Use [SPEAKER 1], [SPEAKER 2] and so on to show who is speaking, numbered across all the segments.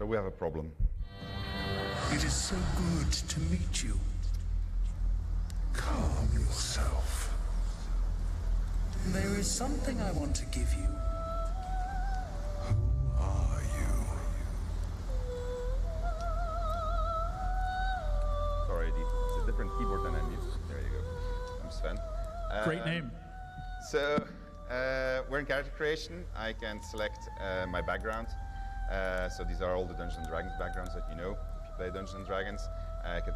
[SPEAKER 1] So we have a problem.
[SPEAKER 2] It is so good to meet you. Calm yourself. There is something I want to give you. Who are you?
[SPEAKER 1] Sorry, it's a different keyboard than I'm used to. There you go. I'm Sven.
[SPEAKER 3] Great name.
[SPEAKER 1] So we're in character creation. I can select my background. So these are all the Dungeons & Dragons backgrounds that you know if you play Dungeons & Dragons. I can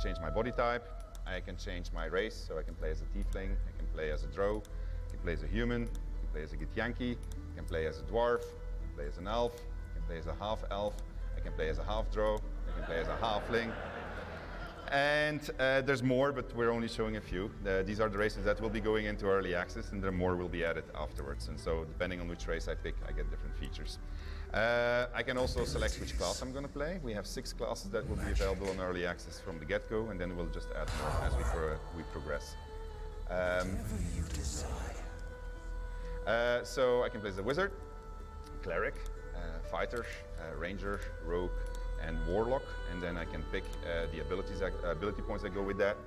[SPEAKER 1] change my body type. I can change my race, so I can play as a tiefling, I can play as a drow, I can play as a human, I can play as a githyanki, I can play as a dwarf, I can play as an elf, I can play as a half-elf, I can play as a half-drow, I can play as a halfling. And there's more, but we're only showing a few. These are the races that will be going into early access, and there more will be added afterwards. And so depending on which race I pick, I get different features. I can also select which class I'm going to play. We have 6 classes that will be available on early access from the get-go, and then we'll just add more as we progress. So I can play as a wizard, cleric, fighter, ranger, rogue, and warlock, and then I can pick the ability points that go with that,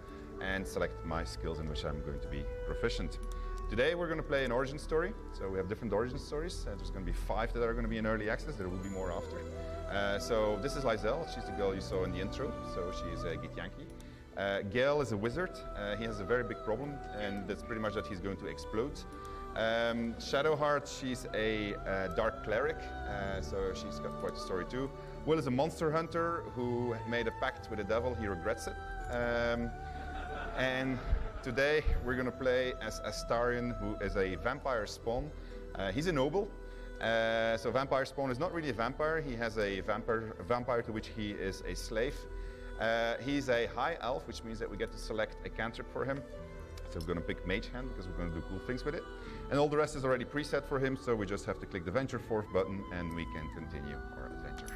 [SPEAKER 1] and select my skills in which I'm going to be proficient. Today we're going to play an origin story, so we have different origin stories. There's going to be 5 that are going to be in early access, there will be more after. So this is Lysel, she's the girl you saw in the intro, so she's a Githyanki. Gale is a wizard, he has a very big problem, and that's pretty much that he's going to explode. Shadowheart, she's a dark cleric, so she's got quite a story too. Will is a monster hunter who made a pact with the devil, he regrets it. And today we're going to play as Astarion, who is a vampire spawn. He's a noble, so vampire spawn is not really a vampire, he has a vampire to which he is a slave. He's a high elf, which means that we get to select a cantrip for him. So we're going to pick Mage Hand because we're going to do cool things with it. And all the rest is already preset for him, so we just have to click the Venture Forth button and we can continue our adventure.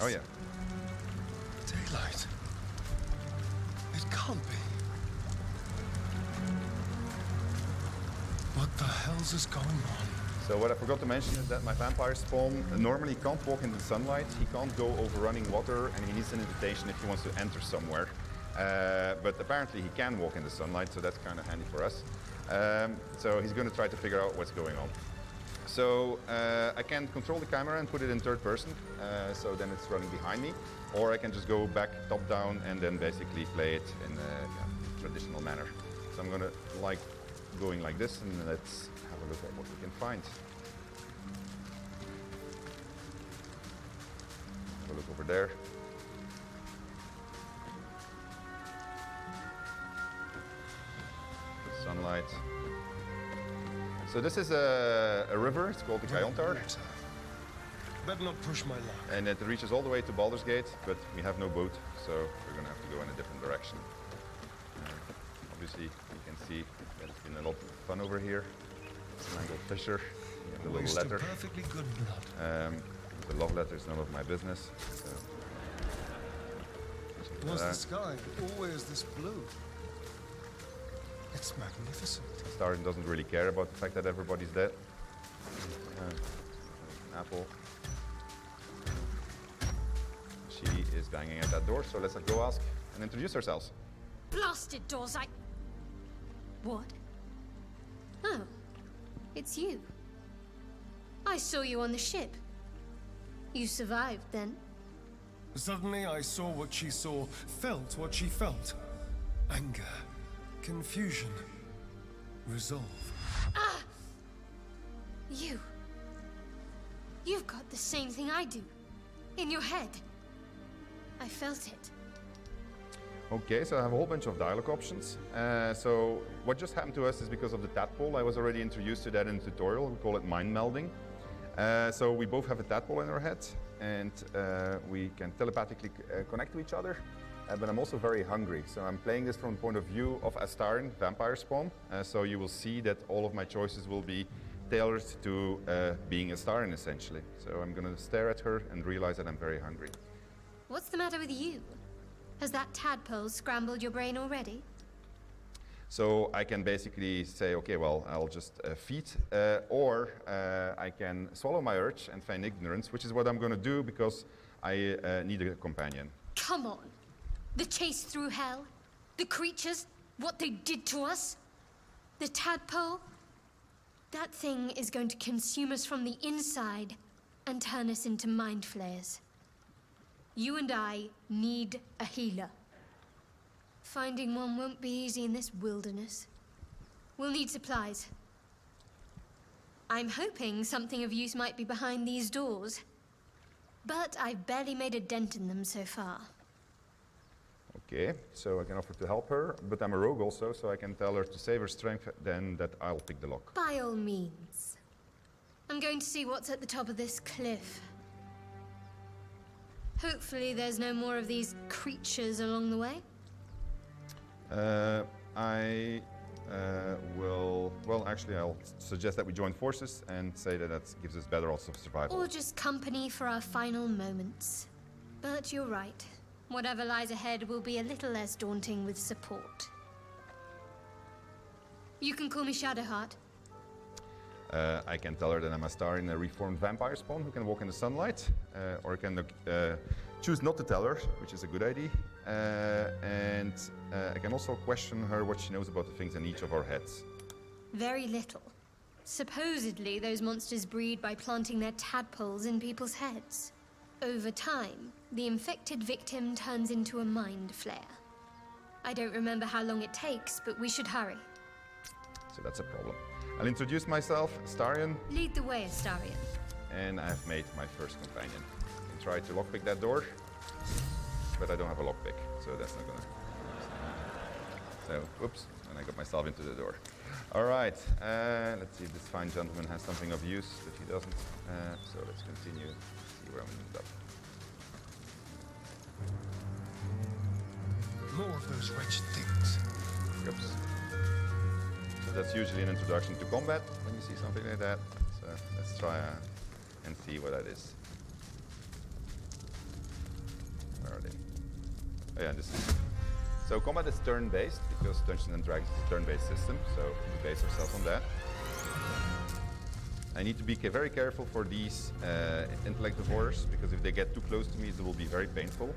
[SPEAKER 1] Oh yeah.
[SPEAKER 2] Daylight. It can't be. What the hell's is going on?
[SPEAKER 1] So what I forgot to mention is that my vampire spawn normally can't walk in the sunlight. He can't go over running water, and he needs an invitation if he wants to enter somewhere. But apparently he can walk in the sunlight, so that's kind of handy for us. So he's going to try to figure out what's going on. So I can control the camera and put it in third person, so then it's running behind me. Or I can just go back top down and then basically play it in a traditional manner. So I'm going to going like this, and let's have a look at what we can find. Have a look over there. The sunlight. So this is a river, it's called the Kayontar.
[SPEAKER 2] Better not push my luck.
[SPEAKER 1] And it reaches all the way to Baldur's Gate, but we have no boat, so we're going to have to go in a different direction. Obviously, you can see that it's been a lot of fun over here. Mangled Fisher, the little letter.
[SPEAKER 2] Perfectly good blood.
[SPEAKER 1] The love letter is none of my business. So.
[SPEAKER 2] Was the sky always this blue? It's magnificent.
[SPEAKER 1] Starin doesn't really care about the fact that everybody's dead. Apple. She is banging at that door, so let's go ask and introduce ourselves.
[SPEAKER 3] Blasted doors, What? Oh, it's you. I saw you on the ship. You survived, then?
[SPEAKER 2] Suddenly I saw what she saw, felt what she felt. Anger, confusion, resolve.
[SPEAKER 3] Ah! You've got the same thing I do. In your head. I felt it.
[SPEAKER 1] Okay, so I have a whole bunch of dialogue options. So what just happened to us is because of the tadpole. I was already introduced to that in the tutorial. We call it mind melding. So we both have a tadpole in our heads, and we can telepathically connect to each other. But I'm also very hungry. So I'm playing this from the point of view of Astarin, vampire spawn. So you will see that all of my choices will be tailored to being Astarin, essentially. So I'm going to stare at her and realize that I'm very hungry.
[SPEAKER 3] What's the matter with you? Has that tadpole scrambled your brain already?
[SPEAKER 1] So I can basically say, okay, well, I'll just feed, or I can swallow my urge and feign ignorance, which is what I'm going to do because I need a companion.
[SPEAKER 3] Come on. The chase through hell, the creatures, what they did to us, the tadpole. That thing is going to consume us from the inside and turn us into mind flayers. You and I need a healer. Finding one won't be easy in this wilderness. We'll need supplies. I'm hoping something of use might be behind these doors. But I've barely made a dent in them so far.
[SPEAKER 1] Okay, so I can offer to help her, but I'm a rogue also, so I can tell her to save her strength, then that I'll pick the lock.
[SPEAKER 3] By all means. I'm going to see what's at the top of this cliff. Hopefully there's no more of these creatures along the way.
[SPEAKER 1] I will... Well, actually, I'll suggest that we join forces and say that that gives us better odds of survival.
[SPEAKER 3] Or just company for our final moments. But you're right. Whatever lies ahead will be a little less daunting with support. You can call me Shadowheart.
[SPEAKER 1] I can tell her that I'm a star in a reformed vampire spawn who can walk in the sunlight, or I can choose not to tell her, which is a good idea. And I can also question her what she knows about the things in each of our heads.
[SPEAKER 3] Very little. Supposedly, those monsters breed by planting their tadpoles in people's heads. Over time, the infected victim turns into a mind flayer. I don't remember how long it takes, but we should hurry.
[SPEAKER 1] So that's a problem. I'll introduce myself, Astarion.
[SPEAKER 3] Lead the way, Astarion.
[SPEAKER 1] And I've made my first companion. I can try to lockpick that door, but I don't have a lockpick, so that's not gonna... So, oops, and I got myself into the door. All right, let's see if this fine gentleman has something of use, but he doesn't. So let's continue, see where I'm gonna end up.
[SPEAKER 2] More of those wretched things.
[SPEAKER 1] Oops. So that's usually an introduction to combat when you see something like that. So let's try and see what that is. Where are they? Oh yeah, this is. So combat is turn-based because Dungeons and Dragons is a turn-based system, so we base ourselves on that. I need to be very careful for these intellect divorers because if they get too close to me, it will be very painful.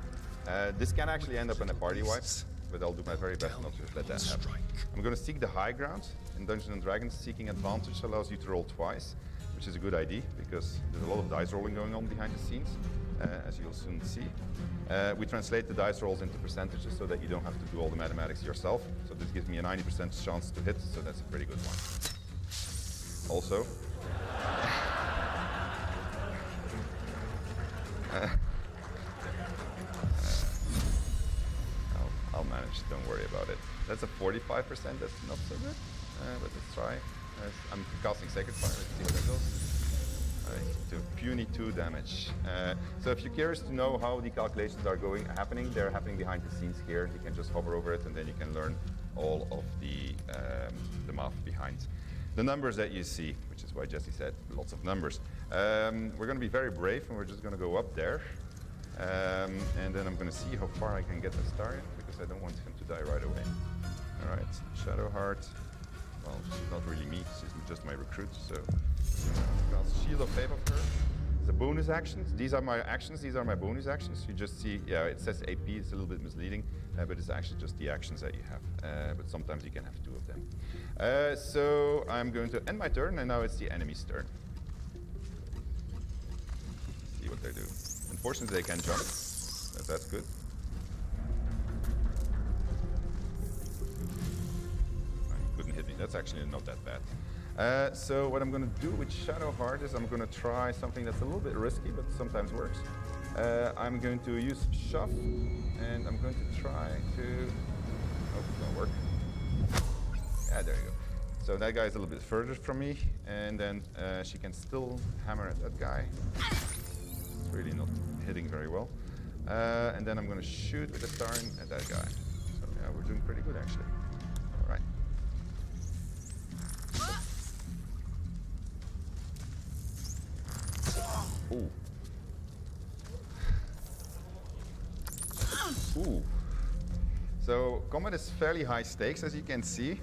[SPEAKER 1] This can actually end up in a party wipe, but I'll do my very best not to let that happen. I'm going to seek the high ground. In Dungeons and Dragons, seeking advantage allows you to roll twice, which is a good idea because there's a lot of dice rolling going on behind the scenes, as you'll soon see. We translate the dice rolls into percentages so that you don't have to do all the mathematics yourself. So this gives me a 90% chance to hit, so that's a pretty good one. Also, I'll manage, don't worry about it. That's a 45%, that's not so good, but let's try. I'm casting Sacred Fire, let's see what that does. Alright, to puny 2 damage. So if you're curious to know how the calculations are happening, they're happening behind the scenes here. You can just hover over it and then you can learn all of the math behind the numbers that you see, which is why Jesse said lots of numbers. We're going to be very brave and we're just going to go up there. And then I'm going to see how far I can get the star in because I don't want him to die right away. All right, Shadowheart. Well, she's not really me, she's just my recruit, so cast Shield of Faith of her. The bonus actions, these are my actions, these are my bonus actions. You just see, yeah, it says AP, it's a little bit misleading, but it's actually just the actions that you have. But sometimes you can have 2 of them. So I'm going to end my turn, and now it's the enemy's turn. See what they do. Unfortunately, they can jump, but that's good. Couldn't hit me. That's actually not that bad. So what I'm going to do with Shadowheart is I'm going to try something that's a little bit risky, but sometimes works. I'm going to use Shove, and I'm going to try to... Oh, it won't work. Yeah, there you go. So that guy is a little bit further from me, and then she can still hammer at that guy. It's really not hitting very well. And then I'm going to shoot with the Starn at that guy. So yeah, we're doing pretty good actually. All right. Ooh. Ooh. So combat is fairly high stakes, as you can see.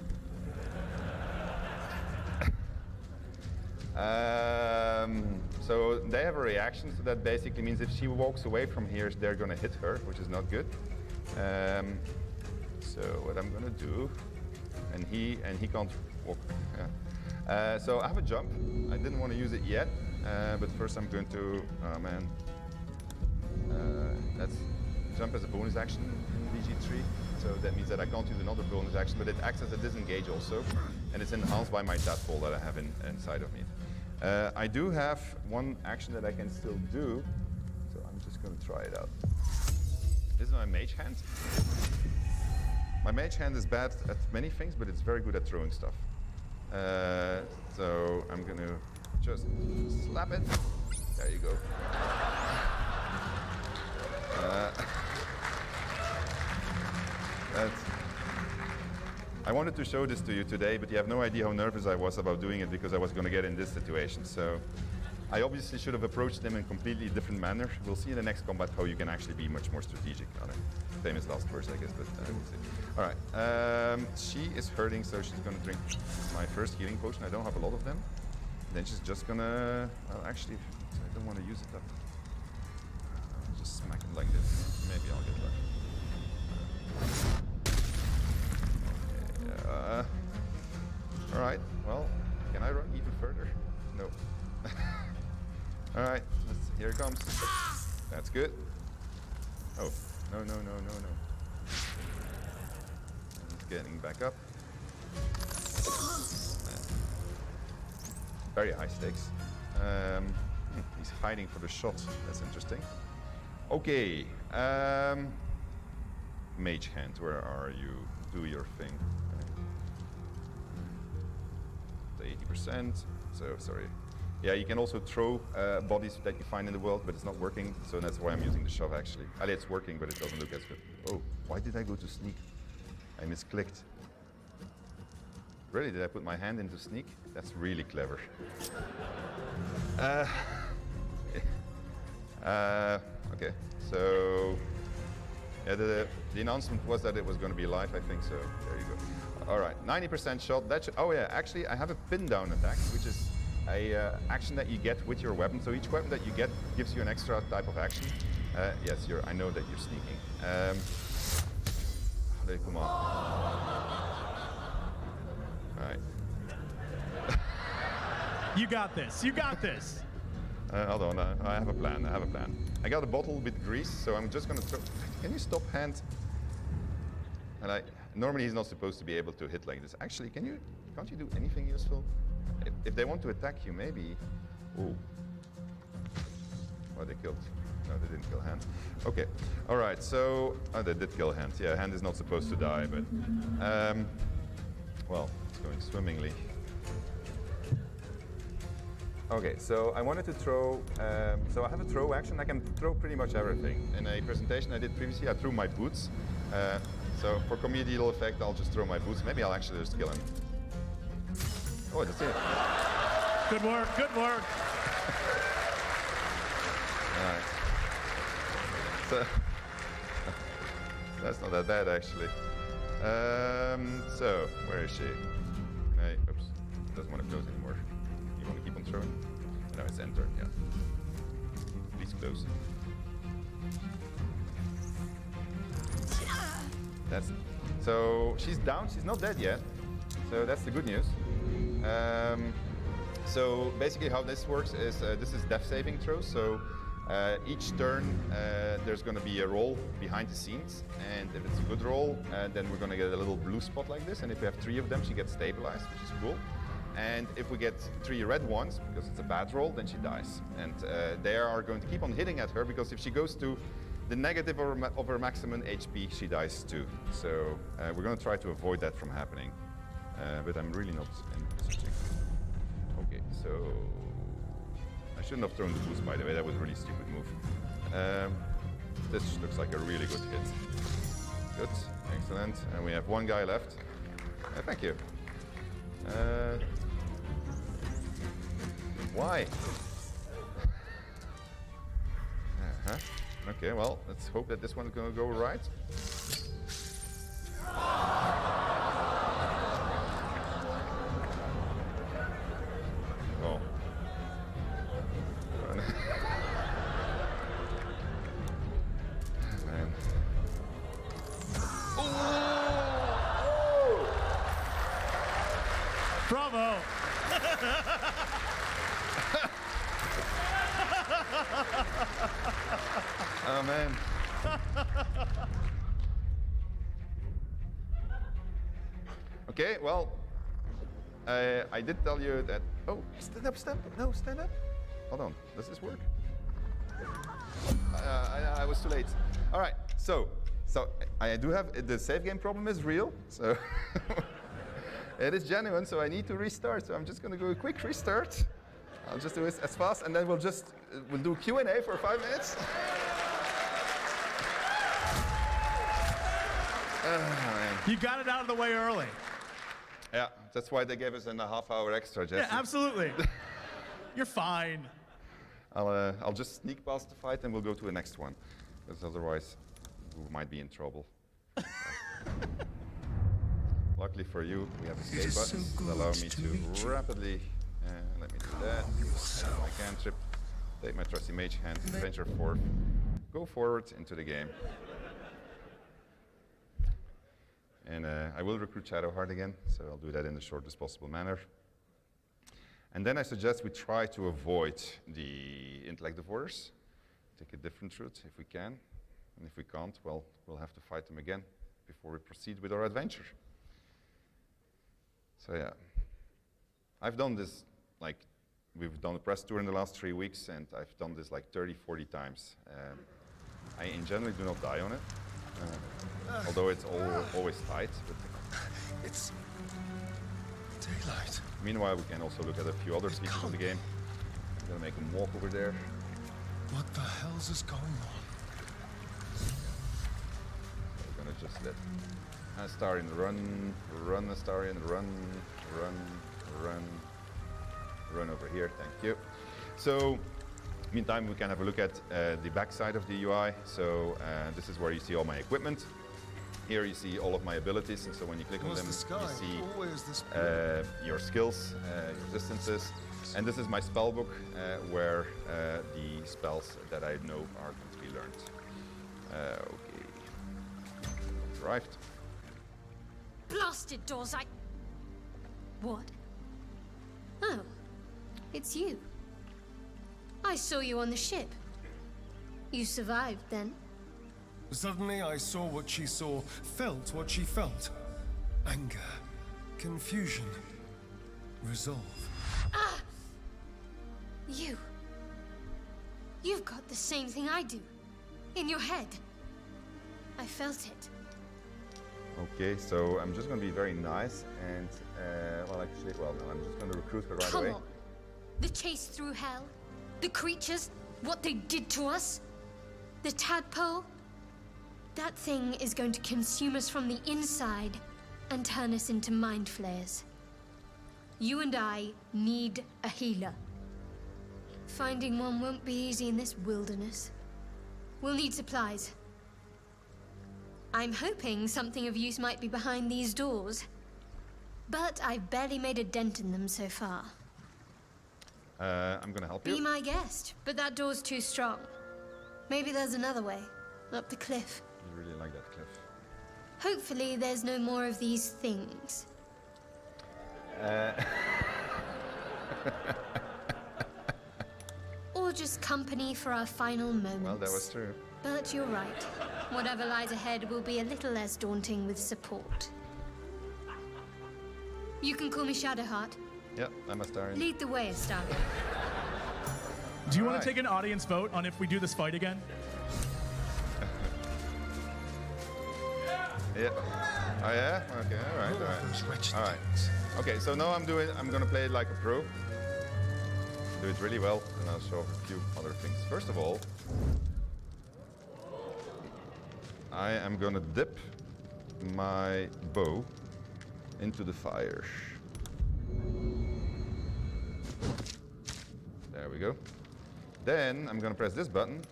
[SPEAKER 1] So they have a reaction, so that basically means if she walks away from here, they're going to hit her, which is not good. So what I'm going to do, and he can't walk. Yeah. So I have a jump. I didn't want to use it yet, but first I'm going to. Oh man, that's jump as a bonus action in VG3. So that means that I can't use another bonus action, but it acts as a disengage also, and it's enhanced by my tadpole that I have inside of me. I do have one action that I can still do, so I'm just going to try it out. This is my mage hand. My mage hand is bad at many things, but it's very good at throwing stuff. So I'm going to just slap it. There you go. I wanted to show this to you today, but you have no idea how nervous I was about doing it because I was going to get in this situation. So I obviously should have approached them in a completely different manner. We'll see in the next combat how you can actually be much more strategic on it. Famous last words, I guess, but we'll see. All right, she is hurting, so she's going to drink my first healing potion. I don't have a lot of them. Then she's just going to, well, actually, I don't want to use it up. I'll just smack it like this. Maybe I'll get lucky. All right, well, can I run even further? No. All right, here it comes. That's good. Oh, no. He's getting back up. Very high stakes. He's hiding for the shot. That's interesting. Okay. Mage hand, where are you? Do your thing. 80%. So sorry. Yeah, you can also throw bodies that you find in the world, but it's not working. So that's why I'm using the shove actually. It's working, but it doesn't look as good. Oh, why did I go to sneak? I misclicked. Really? Did I put my hand into sneak? That's really clever. Okay, so Yeah, the announcement was that it was going to be live, I think, so there you go. All right, 90% shot. That should, oh yeah, actually I have a pin down attack, which is a action that you get with your weapon. So each weapon that you get gives you an extra type of action. Yes, I know that you're sneaking. Come on. All right.
[SPEAKER 4] You got this. You got this.
[SPEAKER 1] Hold on, I have a plan. I got a bottle with grease, so I'm just gonna throw. Can you stop hand? And normally he's not supposed to be able to hit like this. Actually, can't you do anything useful? If they want to attack you, maybe. Ooh. Oh, they killed. No, they didn't kill Hand. Okay. All right. So they did kill Hand. Yeah, Hand is not supposed to die, but well, it's going swimmingly. Okay, so I wanted to throw, so I have a throw action. I can throw pretty much everything. In a presentation I did previously, I threw my boots. So for comedial effect, I'll just throw my boots. Maybe I'll actually just kill him. Oh, that's it.
[SPEAKER 4] Good work, good work.
[SPEAKER 1] All right. So, that's not that bad, actually. So, where is she? Hey, oops, doesn't want to close anymore. You want to keep on throwing? No, it's enter, yeah. Please close. That's, so she's down, she's not dead yet. So that's the good news. So basically how this works is, this is death saving throws. So each turn there's going to be a roll behind the scenes, and if it's a good roll, then we're going to get a little blue spot like this, and if we have 3 of them, she gets stabilized, which is cool. And if we get 3 red ones, because it's a bad roll, then she dies. And they are going to keep on hitting at her, because if she goes to the negative of her maximum HP, she dies too. So we're going to try to avoid that from happening. But I'm really not envisaging. Okay, so I shouldn't have thrown the boost, by the way. That was a really stupid move. This looks like a really good hit. Good, excellent. And we have 1 guy left. Thank you. Why? Okay, well, let's hope that this one's gonna go right. Oh. Man. Oh!
[SPEAKER 4] Bravo.
[SPEAKER 1] Oh man. Okay, well, I did tell you that. Oh, stand up, stand up. No, stand up. Hold on, does this work? I was too late. All right, so I do have, the save game problem is real, so it is genuine, so I need to restart. So I'm just gonna go a quick restart. I'll just do it as fast, and then we'll do Q&A for 5 minutes.
[SPEAKER 4] You got it out of the way early.
[SPEAKER 1] Yeah, that's why they gave us a half-hour extra, Jesse.
[SPEAKER 4] Yeah, absolutely. You're fine.
[SPEAKER 1] I'll just sneak past the fight, and we'll go to the next one, because otherwise we might be in trouble. Luckily for you, we have escape buttons that allow me to rapidly. Let me do that. My cantrip. Take my trusty mage hand. Venture forth. Go forward into the game. And I will recruit Shadowheart again, so I'll do that in the shortest possible manner. And then I suggest we try to avoid the intellect divorce. Take a different route if we can. And if we can't, well, we'll have to fight them again before we proceed with our adventure. So yeah. I've done this, like, we've done a press tour in the last 3 weeks, and I've done this like 30, 40 times. I in general do not die on it, although it's always tight. But
[SPEAKER 2] It's daylight.
[SPEAKER 1] Meanwhile, we can also look at a few other features of the game. I'm gonna make him walk over there.
[SPEAKER 2] What the hell's is going on?
[SPEAKER 1] We're gonna just let Astarion run Astarion, run over here, thank you. So Meantime, we can have a look at the back side of the UI. So this is where you see all my equipment. Here you see all of my abilities, and so when you click on
[SPEAKER 2] Was
[SPEAKER 1] them,
[SPEAKER 2] the sky
[SPEAKER 1] you see
[SPEAKER 2] always this blue?
[SPEAKER 1] your skills, your distances, and this is my spell book where the spells that I know are going to be learned. Okay, arrived.
[SPEAKER 3] Blasted doors, What? Oh, it's you. I saw you on the ship. You survived, then?
[SPEAKER 2] Suddenly I saw what she saw, felt what she felt. Anger, confusion, resolve.
[SPEAKER 3] Ah! You've got the same thing I do. In your head. I felt it.
[SPEAKER 1] Okay, so I'm just going to be very nice and, no, I'm just going to recruit her right
[SPEAKER 3] Come
[SPEAKER 1] away.
[SPEAKER 3] on. The chase through hell. The creatures. What they did to us. The tadpole. That thing is going to consume us from the inside and turn us into mind flayers. You and I need a healer. Finding one won't be easy in this wilderness. We'll need supplies. I'm hoping something of use might be behind these doors. But I've barely made a dent in them so far.
[SPEAKER 1] I'm going to help you.
[SPEAKER 3] Be my guest, but that door's too strong. Maybe there's another way, up the cliff.
[SPEAKER 1] You really like that cliff.
[SPEAKER 3] Hopefully there's no more of these things. Or just company for our final moments.
[SPEAKER 1] Well, that was true.
[SPEAKER 3] But you're right. Whatever lies ahead will be a little less daunting with support. You can call me Shadowheart.
[SPEAKER 1] Yep, I'm Astarion.
[SPEAKER 3] Lead the way, Astarion.
[SPEAKER 4] Do you want
[SPEAKER 1] Alright.
[SPEAKER 4] to take an audience vote on if we do this fight again?
[SPEAKER 1] Yeah. Oh yeah? Okay, alright,
[SPEAKER 2] Those wretched
[SPEAKER 1] alright.
[SPEAKER 2] things.
[SPEAKER 1] Okay, so now I'm gonna play it like a pro. Do it really well, and I'll show a few other things. First of all, I am gonna dip my bow into the fire. There we go. Then I'm gonna press this button,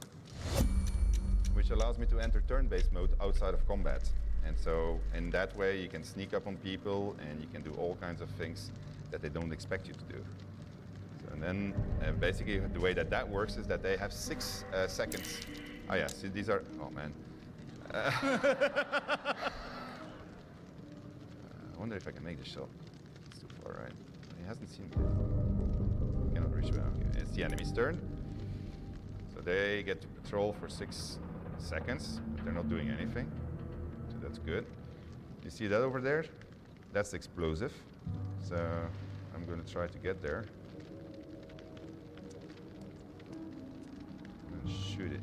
[SPEAKER 1] which allows me to enter turn-based mode outside of combat. And so in that way you can sneak up on people and you can do all kinds of things that they don't expect you to do. So, and then basically the way that works is that they have 6 seconds. Oh yeah, see these are, oh man. I wonder if I can make this shot. It's too far, right? He hasn't seen me. Cannot reach me. Okay, it's the enemy's turn. So they get to patrol for 6 seconds, but they're not doing anything. So that's good. You see that over there? That's explosive. So I'm going to try to get there. I'm going to shoot it.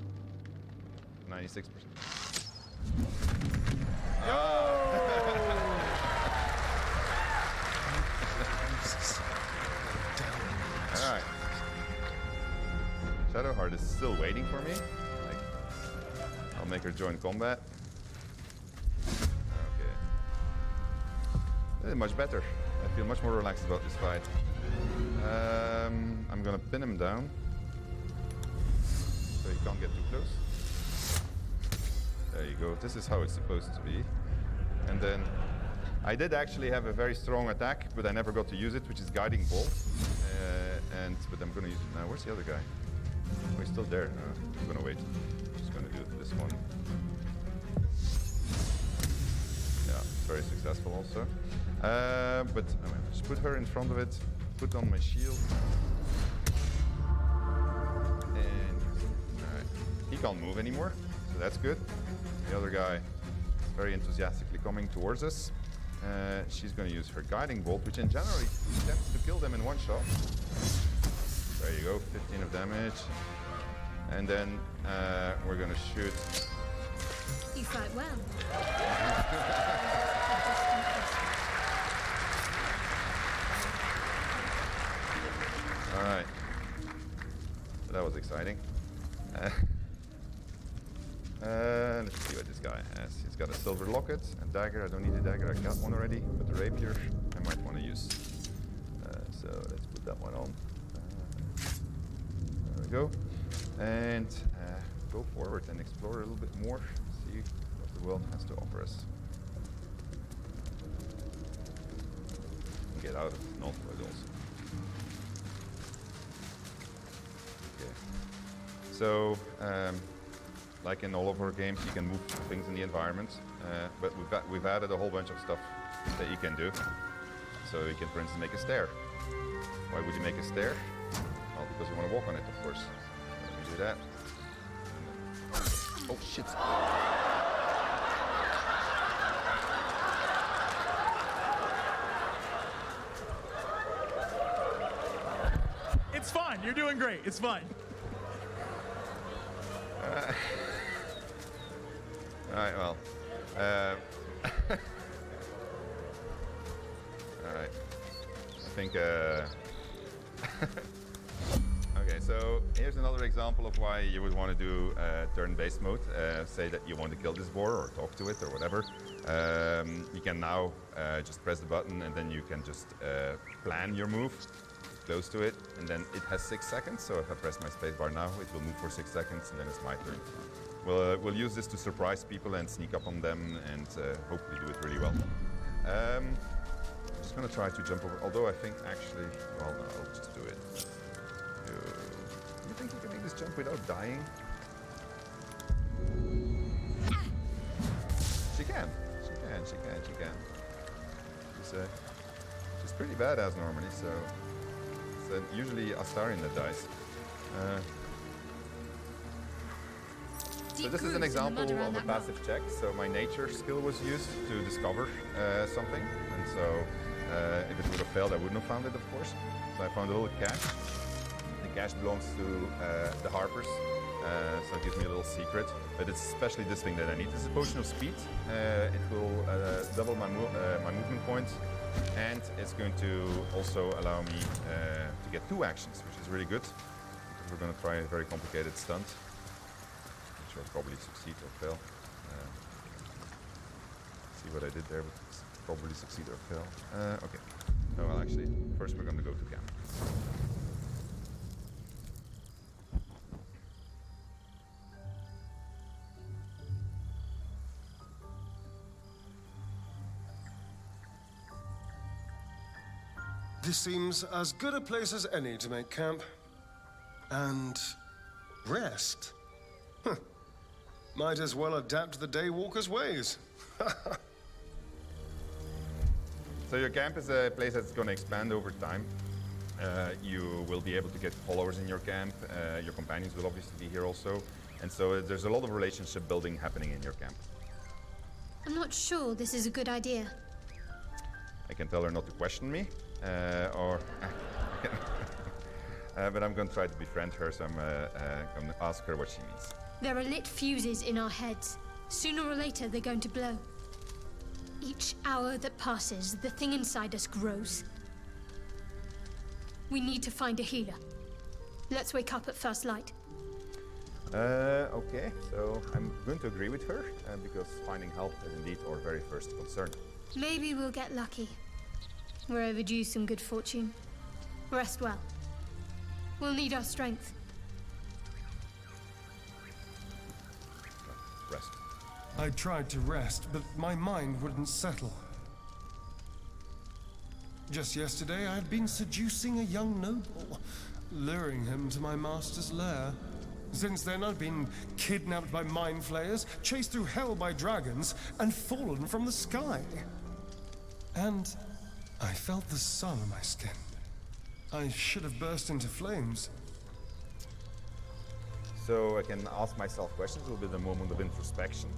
[SPEAKER 1] 96%. All right. Shadowheart is still waiting for me. I'll make her join combat. Okay. This is much better. I feel much more relaxed about this fight. I'm gonna pin him down so he can't get too close. There you go. This is how it's supposed to be. And then I did actually have a very strong attack, but I never got to use it, which is Guiding Bolt. But I'm gonna use it now. Where's the other guy? Oh, he's still there. I'm gonna wait. Just gonna do this one. Yeah, very successful also. But just put her in front of it. Put on my shield. And alright, he can't move anymore, so that's good. The other guy is very enthusiastically coming towards us. She's going to use her Guiding Bolt, which in general tends to kill them in one shot. There you go, 15 of damage. And then we're going to shoot.
[SPEAKER 3] You fight well.
[SPEAKER 1] All right. So that was exciting. Let's see what this guy has. He's got a silver locket, a dagger. I don't need a dagger. I got one already. But the rapier, I might want to use. So let's put that one on. There we go. and go forward and explore a little bit more, see what the world has to offer us. And get out of Northwood also. Okay. So, like in all of our games, you can move things in the environment, but we've added a whole bunch of stuff that you can do. So you can, for instance, make a stair. Why would you make a stair? Well, because you want to walk on it, of course. Let me do that. Oh shit!
[SPEAKER 4] It's fine. You're doing great. It's fine.
[SPEAKER 1] All right. Well. All right. I think. Okay, so here's another example of why you would want to do turn-based mode. Say that you want to kill this boar or talk to it or whatever. You can now just press the button and then you can just plan your move, close to it, and then it has 6 seconds. So if I press my spacebar now, it will move for 6 seconds and then it's my turn. We'll use this to surprise people and sneak up on them and hopefully do it really well. I'm just going to try to jump over, although I think actually, well, no, I'll just do it. You think you can make this jump without dying? She can. She's pretty badass normally, so it's usually Astarion that dies. So this is an example of a passive check. So my nature skill was used to discover something, and so if it would have failed, I wouldn't have found it, of course. So I found a little cache. The cache belongs to the Harpers, so it gives me a little secret. But it's especially this thing that I need. This is a potion of speed. It will double my movement points, and it's going to also allow me to get 2 actions, which is really good. Because we're going to try a very complicated stunt, which I'll probably succeed or fail. See what I did there, but probably succeed or fail. Okay. Oh, well, actually, first we're going to go to camp.
[SPEAKER 2] This seems as good a place as any to make camp. And rest. Huh. Might as well adapt to the Daywalker's ways.
[SPEAKER 1] So your camp is a place that's going to expand over time. You will be able to get followers in your camp. Your companions will obviously be here also. And so there's a lot of relationship building happening in your camp.
[SPEAKER 3] I'm not sure this is a good idea.
[SPEAKER 1] I can tell her not to question me, but I'm going to try to befriend her, so I'm going to ask her what she means.
[SPEAKER 3] There are lit fuses in our heads. Sooner or later, they're going to blow. Each hour that passes, the thing inside us grows. We need to find a healer. Let's wake up at first light.
[SPEAKER 1] Okay, so I'm going to agree with her, because finding help is indeed our very first concern.
[SPEAKER 3] Maybe we'll get lucky. We're overdue some good fortune. Rest well. We'll need our strength.
[SPEAKER 1] Rest.
[SPEAKER 2] I tried to rest, but my mind wouldn't settle. Just yesterday, I had been seducing a young noble, luring him to my master's lair. Since then, I'd been kidnapped by mind flayers, chased through hell by dragons, and fallen from the sky. And I felt the sun on my skin. I should have burst into flames.
[SPEAKER 1] So I can ask myself questions, a little bit of a moment of introspection.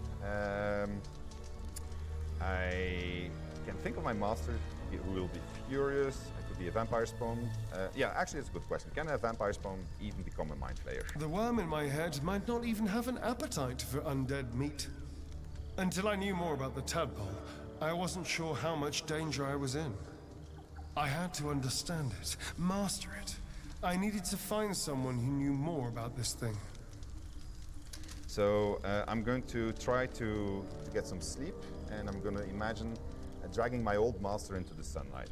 [SPEAKER 1] I can think of my master who will be furious. It could be a vampire spawn. Yeah, actually, it's a good question. Can a vampire spawn even become a mind flayer?
[SPEAKER 2] The worm in my head might not even have an appetite for undead meat. Until I knew more about the tadpole, I wasn't sure how much danger I was in. I had to understand it, master it. I needed to find someone who knew more about this thing.
[SPEAKER 1] So I'm going to try to get some sleep, and I'm going to imagine dragging my old master into the sunlight.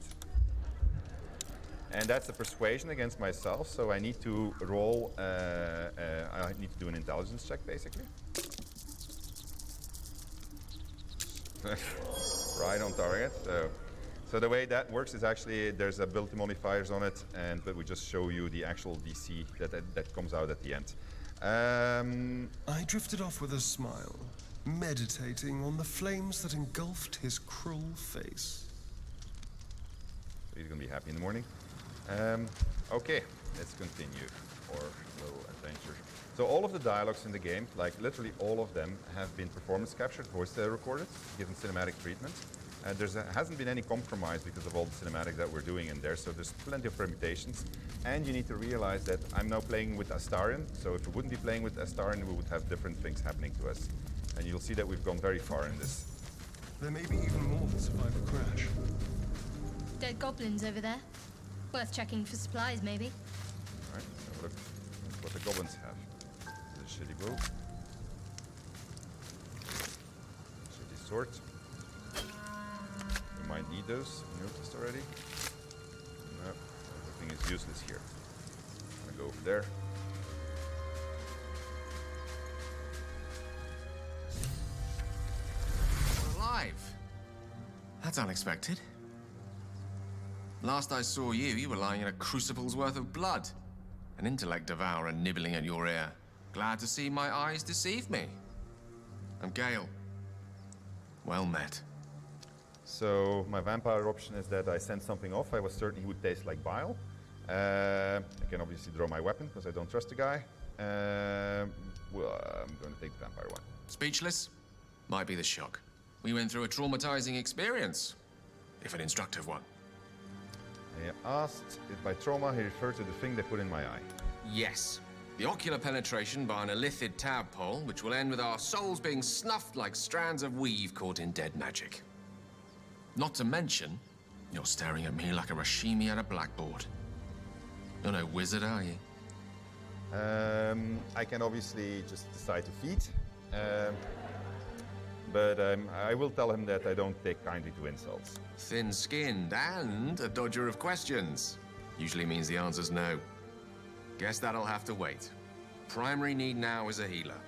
[SPEAKER 1] And that's a persuasion against myself, so I need to roll, I need to do an intelligence check, basically. Right on target. So the way that works is actually there's ability modifiers on it, but we just show you the actual DC that comes out at the end.
[SPEAKER 2] I drifted off with a smile, meditating on the flames that engulfed his cruel face.
[SPEAKER 1] He's gonna be happy in the morning. Okay, let's continue our little adventure. So all of the dialogues in the game, like literally all of them, have been performance captured, voice recorded, given cinematic treatment. There hasn't been any compromise because of all the cinematics that we're doing in there, so there's plenty of permutations. And you need to realize that I'm now playing with Astarion, so if we wouldn't be playing with Astarion, we would have different things happening to us. And you'll see that we've gone very far in this.
[SPEAKER 2] There may be even more that survive a crash.
[SPEAKER 3] Dead goblins over there. Worth checking for supplies, maybe.
[SPEAKER 1] Alright, so look what the goblins have. This is a shitty bow. Shitty sword. We might need those, you noticed already. No, everything is useless here. I'm gonna go over there.
[SPEAKER 5] You're alive. That's unexpected. Last I saw you, you were lying in a crucible's worth of blood. An intellect devourer nibbling at your ear. Glad to see my eyes deceive me. I'm Gale. Well met.
[SPEAKER 1] So my vampire option is that I send something off. I was certain he would taste like bile. I can obviously draw my weapon because I don't trust the guy. Well, I'm going to take the vampire one.
[SPEAKER 5] Speechless? Might be the shock. We went through a traumatizing experience, if an instructive one.
[SPEAKER 1] I asked if by trauma he referred to the thing they put in my eye.
[SPEAKER 5] Yes. The ocular penetration by an illithid tadpole, which will end with our souls being snuffed like strands of weave caught in dead magic. Not to mention, you're staring at me like a Rashimi at a blackboard. You're no wizard, are you?
[SPEAKER 1] I can obviously just decide to feed. But I will tell him that I don't take kindly to insults.
[SPEAKER 5] Thin-skinned and a dodger of questions. Usually means the answer's no. Guess that'll have to wait. Primary need now is a healer.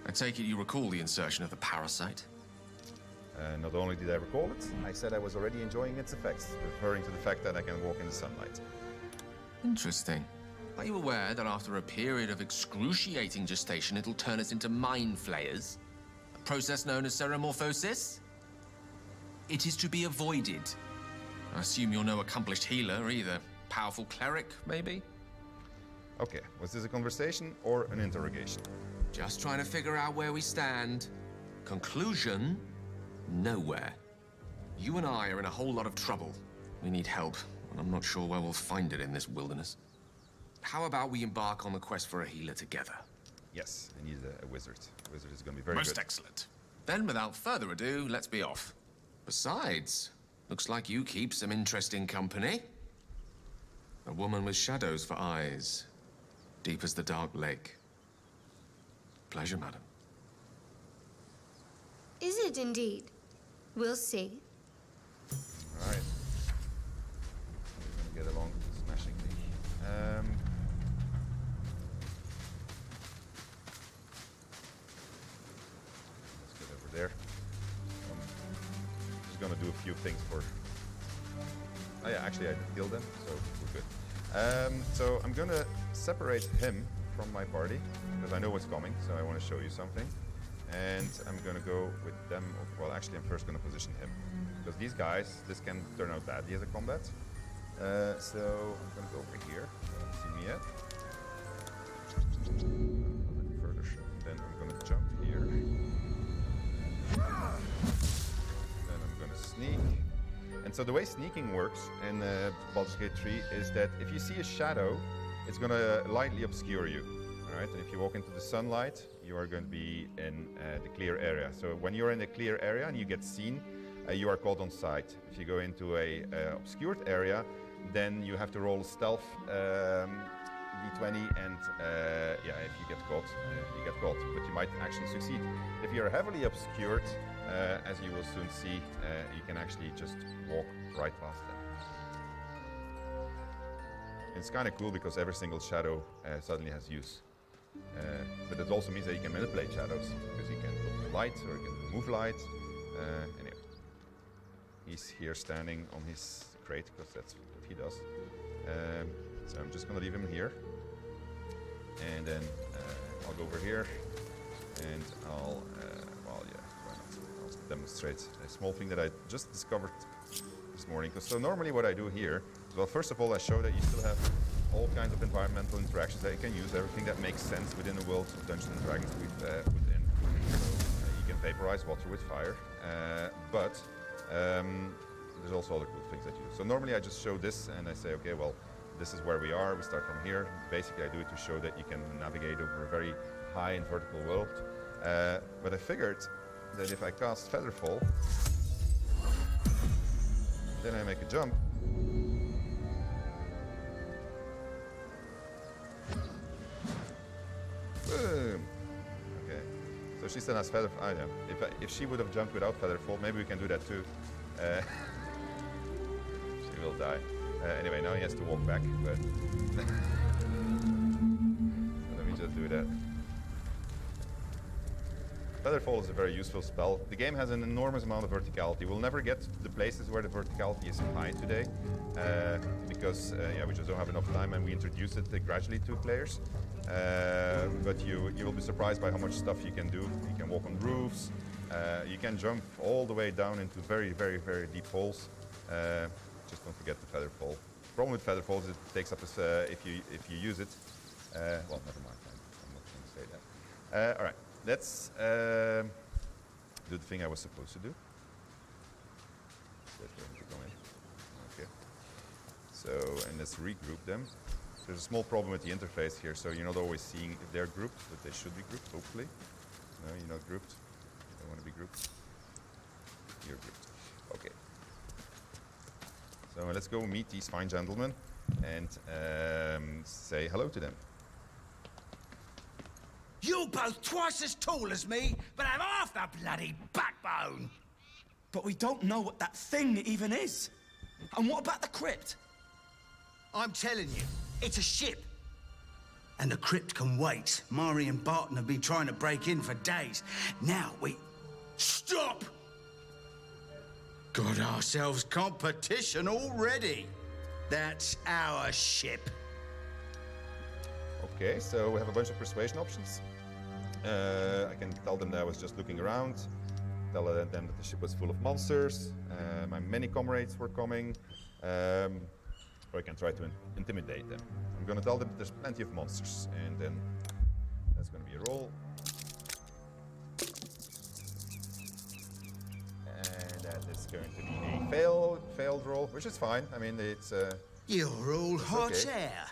[SPEAKER 5] I take it you recall the insertion of the parasite?
[SPEAKER 1] Not only did I recall it, I said I was already enjoying its effects, referring to the fact that I can walk in the sunlight.
[SPEAKER 5] Interesting. Are you aware that after a period of excruciating gestation, it'll turn us into mind flayers? A process known as ceremorphosis? It is to be avoided. I assume you're no accomplished healer either. Powerful cleric, maybe?
[SPEAKER 1] Okay, was this a conversation or an interrogation?
[SPEAKER 5] Just trying to figure out where we stand. Conclusion? Nowhere. You and I are in a whole lot of trouble. We need help, and I'm not sure where we'll find it in this wilderness. How about we embark on the quest for a healer together?
[SPEAKER 1] Yes, I need a wizard. A wizard is going to be very
[SPEAKER 5] Most
[SPEAKER 1] good.
[SPEAKER 5] excellent. Then, without further ado, let's be off. Besides, looks like you keep some interesting company. A woman with shadows for eyes, deep as the dark lake. Pleasure, madam.
[SPEAKER 3] Is it indeed? We'll see.
[SPEAKER 1] All right. We're going to get along smashingly. Let's get over there. Just going to do a few things for... Oh yeah, actually I did kill them, so we're good. So I'm going to separate him from my party, because I know what's coming, so I want to show you something. And I'm going to go with them. Well, actually, I'm first going to position him. Because these guys, this can turn out badly as a combat. So I'm going to go over here. You don't see me yet. A little bit further. Then I'm going to jump here. Then I'm going to sneak. And so the way sneaking works in Baldur's Gate 3 is that if you see a shadow, it's going to lightly obscure you. All right? And if you walk into the sunlight, you are going to be in the clear area. So when you're in the clear area and you get seen, you are caught on sight. If you go into a obscured area, then you have to roll stealth d20, and yeah, if you get caught, you get caught. But you might actually succeed. If you're heavily obscured, as you will soon see, you can actually just walk right past them. It's kind of cool because every single shadow suddenly has use. But it also means that you can manipulate shadows because you can put light or you can remove light. Anyway, he's here standing on his crate because that's what he does. So I'm just going to leave him here. And then I'll go over here and I'll, well, yeah, why not? I'll demonstrate a small thing that I just discovered this morning. So normally what I do here is, well, first of all, I show that you still have all kinds of environmental interactions that you can use, everything that makes sense within the world of Dungeons & Dragons we've put in. So you can vaporize water with fire, but there's also other cool things that you do. So normally I just show this and I say, okay, well, this is where we are, we start from here. Basically I do it to show that you can navigate over a very high and vertical world. But I figured that if I cast Featherfall, then I make a jump. Boom. Okay. So she still has Featherfall. I know. If she would have jumped without Featherfall, maybe we can do that too. She will die. Anyway, now he has to walk back, but let me just do that. Featherfall is a very useful spell. The game has an enormous amount of verticality. We'll never get to the places where the verticality is high today, because yeah, we just don't have enough time, and we introduced it gradually to players. But you will be surprised by how much stuff you can do. You can walk on roofs. You can jump all the way down into very, very, very deep holes. Just don't forget the Featherfall. The problem with Featherfall is it takes up if you use it. Well, never mind. I'm not going to say that. All right, let's do the thing I was supposed to do. Okay. So, and let's regroup them. There's a small problem with the interface here, so you're not always seeing if they're grouped, but they should be grouped, hopefully. No, you're not grouped. You don't want to be grouped. You're grouped. Okay. So let's go meet these fine gentlemen and say hello to them.
[SPEAKER 6] You're both twice as tall as me, but have half the bloody backbone.
[SPEAKER 7] But we don't know what that thing even is. And what about the crypt?
[SPEAKER 6] I'm telling you, it's a ship. And the crypt can wait. Mari and Barton have been trying to break in for days. Now we... Stop! Got ourselves competition already. That's our ship.
[SPEAKER 1] Okay, so we have a bunch of persuasion options. I can tell them that I was just looking around, tell them that the ship was full of monsters, my many comrades were coming, or I can try to intimidate them. I'm going to tell them that there's plenty of monsters, and then that's going to be a roll. And that is going to be a failed roll, which is fine. I mean, it's...
[SPEAKER 6] You're all hot
[SPEAKER 1] okay.
[SPEAKER 6] air.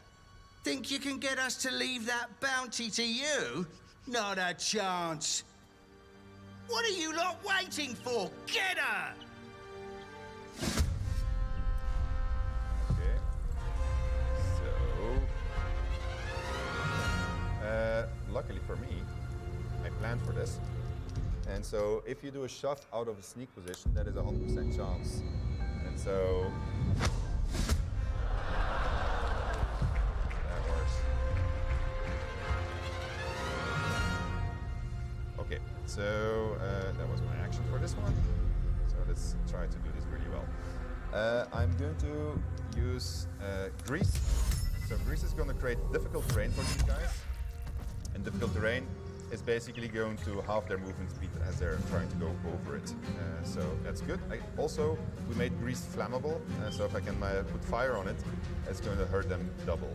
[SPEAKER 6] Think you can get us to leave that bounty to you? Not a chance. What are you lot waiting for? Get her!
[SPEAKER 1] Okay. So... luckily for me, I planned for this. And so if you do a shove out of a sneak position, that is a 100% chance. And so... that works. Okay, so that was my action for this one. So let's try to do this really well. I'm going to use grease. So grease is going to create difficult terrain for these guys. And difficult terrain is basically going to halve their movement speed as they're trying to go over it. So that's good. We made grease flammable, so if I can put fire on it, it's going to hurt them double.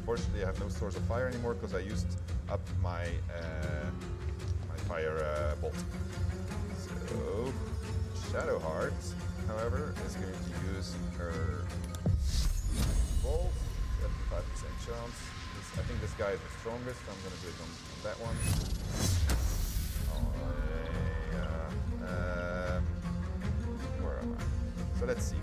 [SPEAKER 1] Fortunately, I have no source of fire anymore because I used up my my fire bolt. So Shadowheart, however, is going to use her bolt, 75% chance. I think this guy is the strongest, so I'm going to do it on that one. Where am I? So let's see.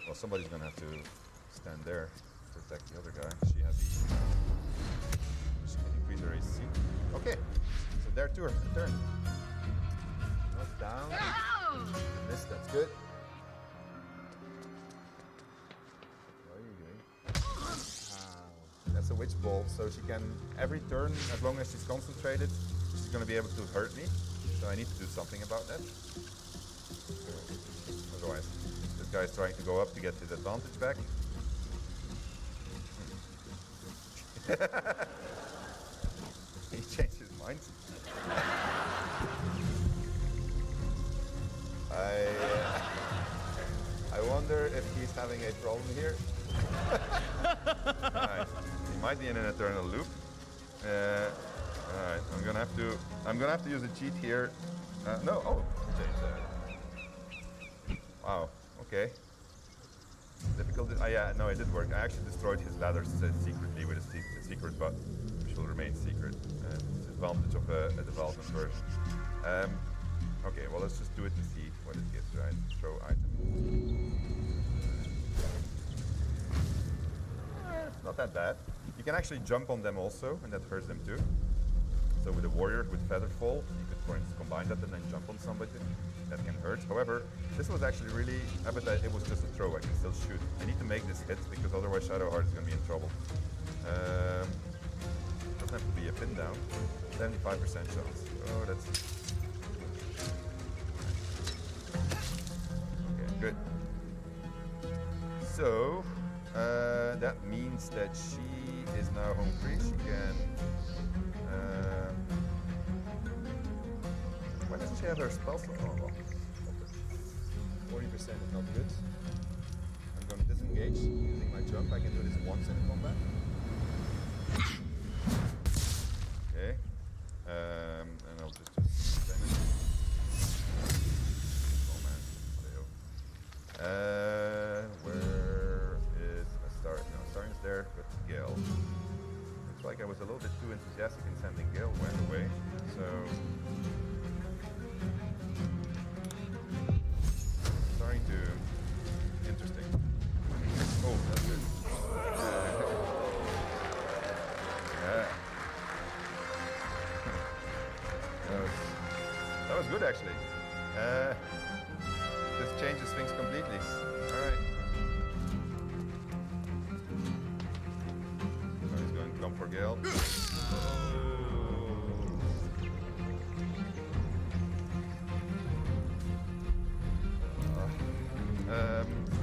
[SPEAKER 1] Well, somebody's going to have to stand there to protect the other guy. She can increase her AC. Okay, so there too. Turn. Not down. This, that's good. What are you doing? That's a witch bolt, so she can, every turn, as long as she's concentrated, she's going to be able to hurt me. So I need to do something about that. Otherwise, this guy's trying to go up to get his advantage back. He changed his mind. I wonder if he's having a problem here. Right. He might be in an eternal loop. Alright, I'm gonna have to use a cheat here. No, oh, change that. Wow, okay. Difficult. Yeah, no, it did work. I actually destroyed his ladders secretly with a secret button, which will remain secret. It's the advantage of a development version. Okay, well, let's just do it to see what it gives, right? Throw item. It's not that bad. You can actually jump on them also, and that hurts them too. So with a warrior with feather fall, you could, for instance, combine that and then jump on somebody. That can hurt. However, this was actually really, but it was just a throw. I can still shoot. I need to make this hit because otherwise Shadowheart is going to be in trouble. Doesn't have to be a pin down. 75% chance. Oh, that's okay. Good. So that means that she is now home free. She can. Why doesn't she have her spell slot? Oh, well. 40% is not good. I'm going to disengage using my jump. I can do this once in combat. Okay. And I'll just finish. Oh man. Where is a start? No, starting is there with Gale. Looks like I was a little bit too enthusiastic in sending Gale went away. So starting to interesting. Oh, that's good. Yeah. That was good actually. This changes things completely. Alright. So he's going to come for Gale.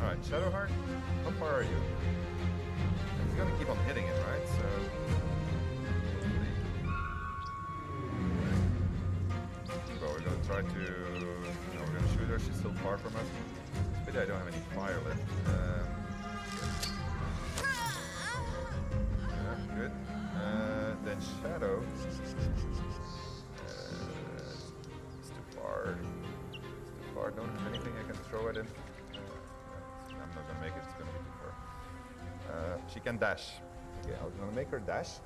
[SPEAKER 1] Alright, Shadowheart, how far are you? He's gonna keep on hitting it, right? So we're gonna try to. No, we're gonna shoot her. She's still far from us. It's a pity I don't have any fire left. Yeah, good. Then Shadow. It's too far. It's too far. Don't have anything I can throw at him. I'm not gonna make it. It's gonna be too far. She can dash. Okay, I'm gonna make her dash.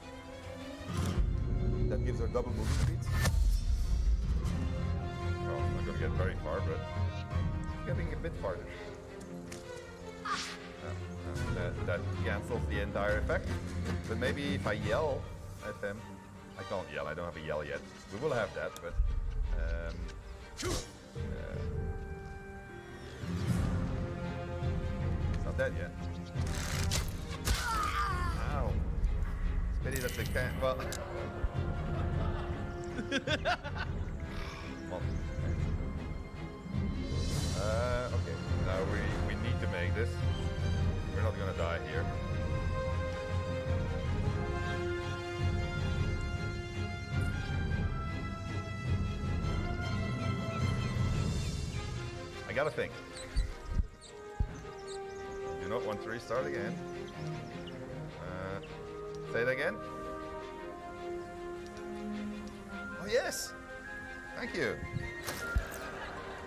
[SPEAKER 1] That gives her double movement speed. Well, I'm not gonna get very far, but getting a bit farther. That cancels the entire effect. But maybe if I yell at them, I can't yell. I don't have a yell yet. We will have that, but it's not dead yet. Ow! It's pity that they can't. Well. Come on. Okay, now we need to make this. We're not gonna die here. I gotta think. Do not want to restart again. Say it again. Oh yes! Thank you.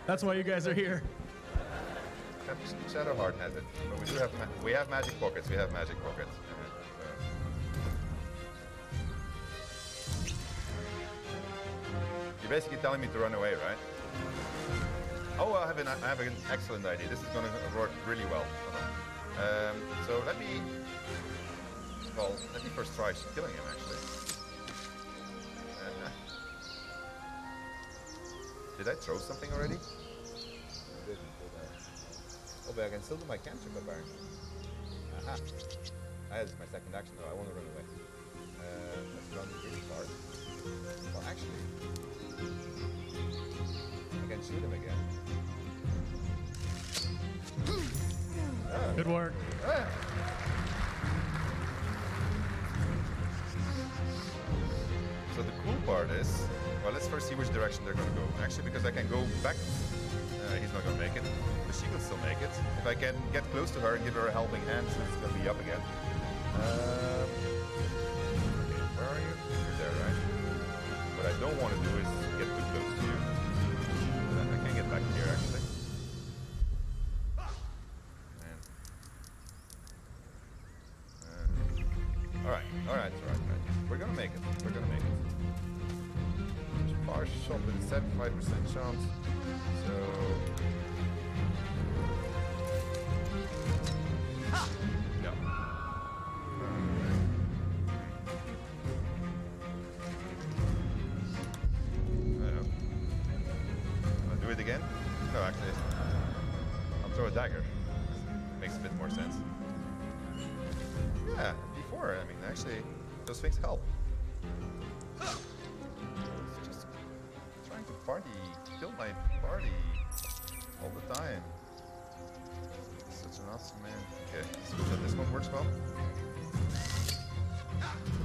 [SPEAKER 4] That's why you guys are here.
[SPEAKER 1] Shadowheart has it, but we do have we have magic pockets. We have magic pockets. You're basically telling me to run away, right? Oh, I have an excellent idea. This is going to work really well. So let me first try killing him actually. Did I throw something already? I didn't, oh, but I can still do my cantrip apparently. Aha. That's my second action. No, I want to run away. Let's run really far. Well, actually, I can shoot him again.
[SPEAKER 4] Good work.
[SPEAKER 1] So the cool part is, well, let's first see which direction they're going to go. Actually, because I can go back, he's not going to make it, but she will still make it. If I can get close to her and give her a helping hand, so it's going to be up again. Okay, where are you? You're there, right? What I don't want to do is get too close to you. I can get back here, actually. Alright. We're gonna make it. Far shot with a 75% chance. So. No. I know. I'll do it again? No, actually. I'll throw a dagger. Makes a bit more sense. Yeah, before, I mean, actually, those things help. It's just trying to kill my party all the time. Such an awesome man. Okay, so this one works well.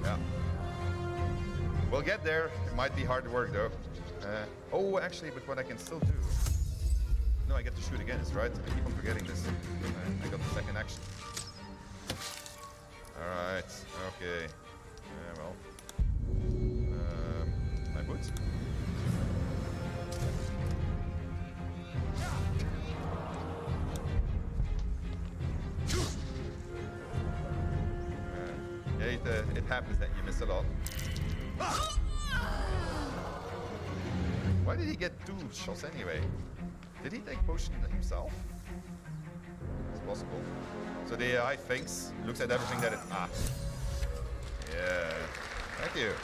[SPEAKER 1] Yeah. We'll get there. It might be hard work though. Oh, actually, but what I can still do. No, I get to shoot again, is right? I keep on forgetting this. I got the second action. Alright, okay. Well. My boots. Yeah, it happens that you miss a lot. Why did he get 2 shots anyway? Did he take potion himself? It's possible. So the AI thinks, looks at everything that it... Ah. Yeah. Thank you.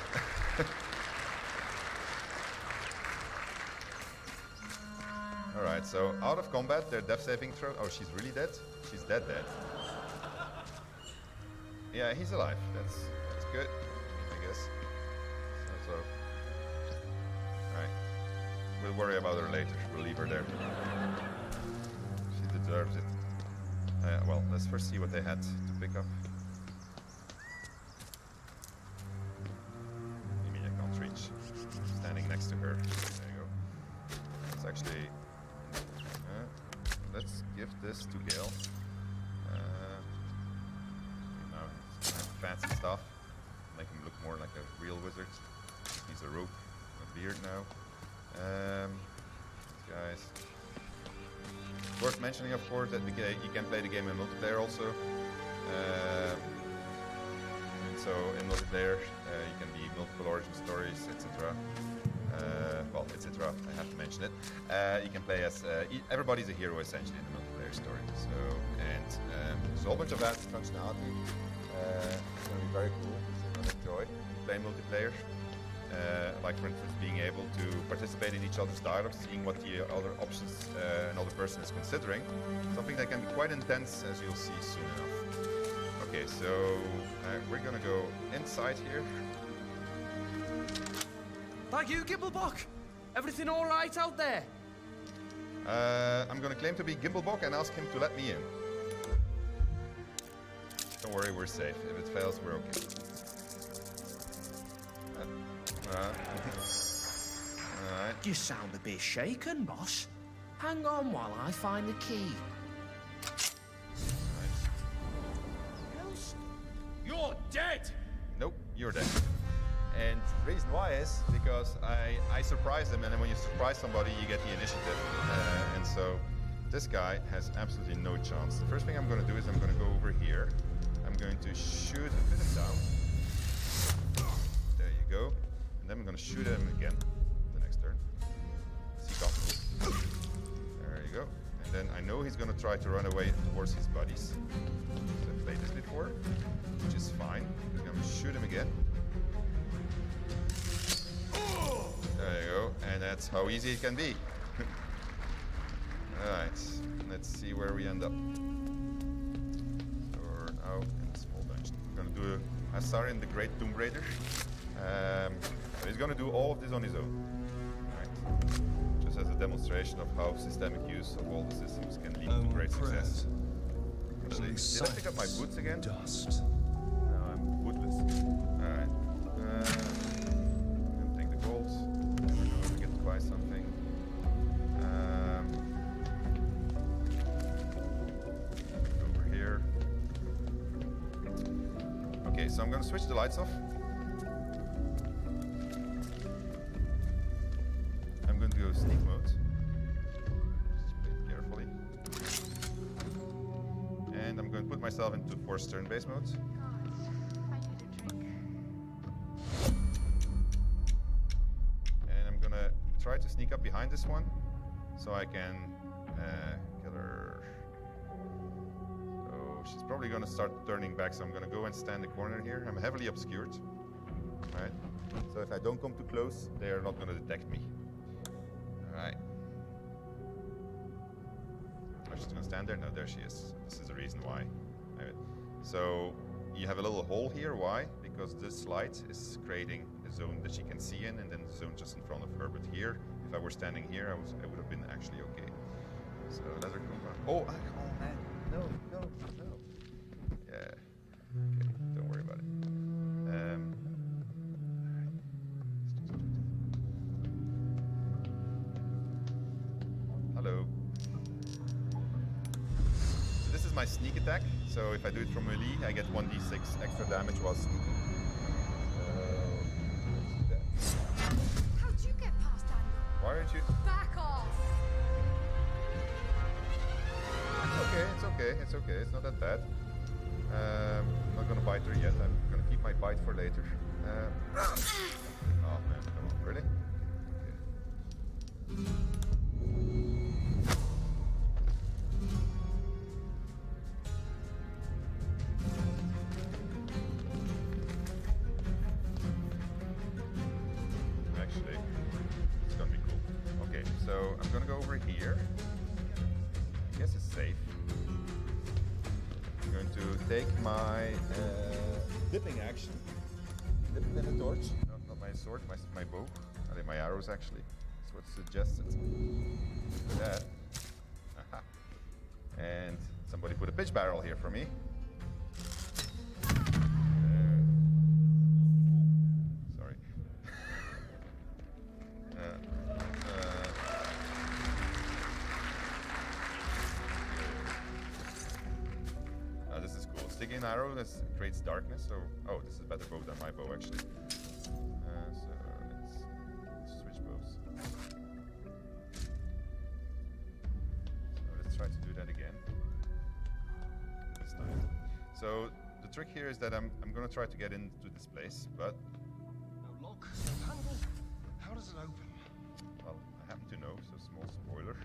[SPEAKER 1] Alright, so out of combat, their death saving throw... Oh, she's really dead? She's dead. Yeah, he's alive. That's good, I guess. So. Alright. We'll worry about her later. We'll leave her there. She deserves it. Well, let's first see what they had to pick up. You mean I can't reach? Standing next to her. There you go. Let's actually... let's give this to Gale. Fancy stuff. Make him look more like a real wizard. He's a rogue, a beard now. Guys. Worth mentioning, of course, that you can play the game in multiplayer also. So in multiplayer, you can be multiple origin stories, etc. Well, etc. I have to mention it. You can play as everybody's a hero essentially in the multiplayer story. So there's a whole bunch of that functionality. It's going to be very cool. It's going to enjoy playing multiplayer. Like for instance, being able to participate in each other's dialogue, seeing what the other options another person is considering. Something that can be quite intense, as you'll see soon enough. Okay, so we're gonna go inside here.
[SPEAKER 8] Thank you, Gimblebock. Everything all right out there?
[SPEAKER 1] I'm gonna claim to be Gimblebock and ask him to let me in. Don't worry, we're safe. If it fails, we're okay. Alright.
[SPEAKER 8] You sound a bit shaken, boss. Hang on while I find the key.
[SPEAKER 1] Nice.
[SPEAKER 8] You're dead!
[SPEAKER 1] Nope, you're dead. And the reason why is because I surprised him, and then when you surprise somebody, you get the initiative. And so this guy has absolutely no chance. The first thing I'm going to do is I'm going to go over here. I'm going to shoot a bit him down. There you go. And then I'm going to shoot him again the next turn. Is he gone? There you go. And then I know he's going to try to run away towards his buddies. I've played this before, which is fine. I'm going to shoot him again. There you go, and that's how easy it can be. Alright, let's see where we end up. So we're now in a small dungeon. We're gonna do I started in the Great Tomb Raider. So he's gonna do all of this on his own. Right. Just as a demonstration of how systemic use of all the systems can lead to great success. Actually, did I pick up my boots again?
[SPEAKER 2] Dust.
[SPEAKER 1] No, I'm bootless. Alright. I'm gonna take the gold. Never know if we get to buy something. Over here. Okay, so I'm gonna switch the lights off. I'm going to go sneak mode. Just play it carefully. And I'm going to put myself into forced turn-based mode. And I'm gonna try to sneak up behind this one so I can kill her. So she's probably gonna start turning back, so I'm gonna go and stand in the corner here. I'm heavily obscured. Right? So if I don't come too close, they are not gonna detect me. Alright. I'm just gonna stand there. No, there she is. This is the reason why. Right. So you have a little hole here. Why? Because this light is creating a zone that she can see in, and then the zone just in front of her. But here, if I were standing here, I would have been actually okay. So let her come back. Oh man. No. Yeah. Okay, don't worry about it. Hello. So this is my sneak attack. So if I do it from melee, I get 1d6 extra damage while sneaking.
[SPEAKER 3] How'd you get past Daniel?
[SPEAKER 1] Why aren't you?
[SPEAKER 3] Back off!
[SPEAKER 1] It's okay. It's not that bad. I'm not gonna bite her yet. I'm gonna keep my bite for later. Oh man, come on, really? Okay. Actually, it's gonna be cool. Okay, so I'm gonna go over here. I guess it's safe. I'm going to take my dipping action. Dip it in the torch. No, not my sword, my bow. I think my arrows actually. That's what's suggested. That. Aha. And somebody put a pitch barrel here for me. Sorry. This is cool. Sticking an arrow creates darkness. So, oh, this is a better bow than my bow actually. So let's switch bows. So let's try to do that again. This time. So the trick here is that I'm going to try to get into this place, but
[SPEAKER 2] No lock, no handle. How does it open?
[SPEAKER 1] well, I happen to know. So small spoiler.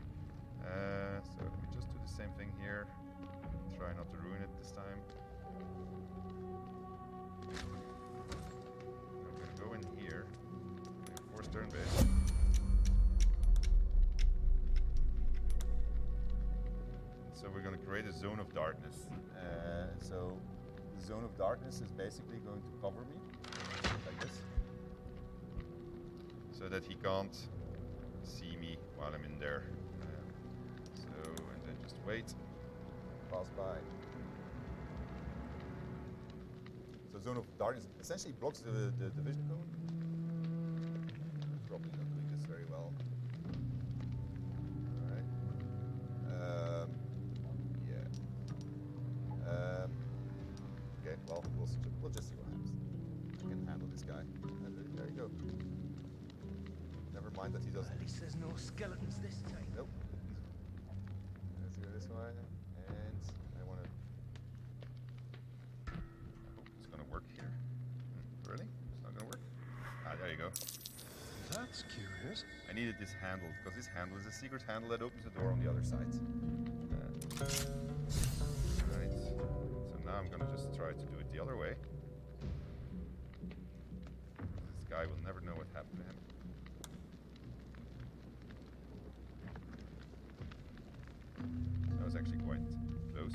[SPEAKER 1] So let me just do the same thing here. Try not to ruin it this time. I'm gonna go in here. Force turn base. So we're gonna create a zone of darkness. So the zone of darkness is basically going to cover me like this, so that he can't see me while I'm in there. And then just wait. Pass by. So zone of darkness essentially blocks the vision cone. Probably not doing this very well. Alright. Yeah. Okay, well, we'll just see what happens. I can handle this guy. There you go. Never mind that he doesn't.
[SPEAKER 6] At least there's no skeletons this time.
[SPEAKER 1] Nope. Let's go this way. And I want to. I hope it's going to work here. Really? It's not going to work? Ah, there you go.
[SPEAKER 2] That's curious.
[SPEAKER 1] I needed this handle, because this handle is a secret handle that opens the door on the other side. Right. So now I'm going to just try to do it the other way. This guy will never know what happened to him. is actually quite close.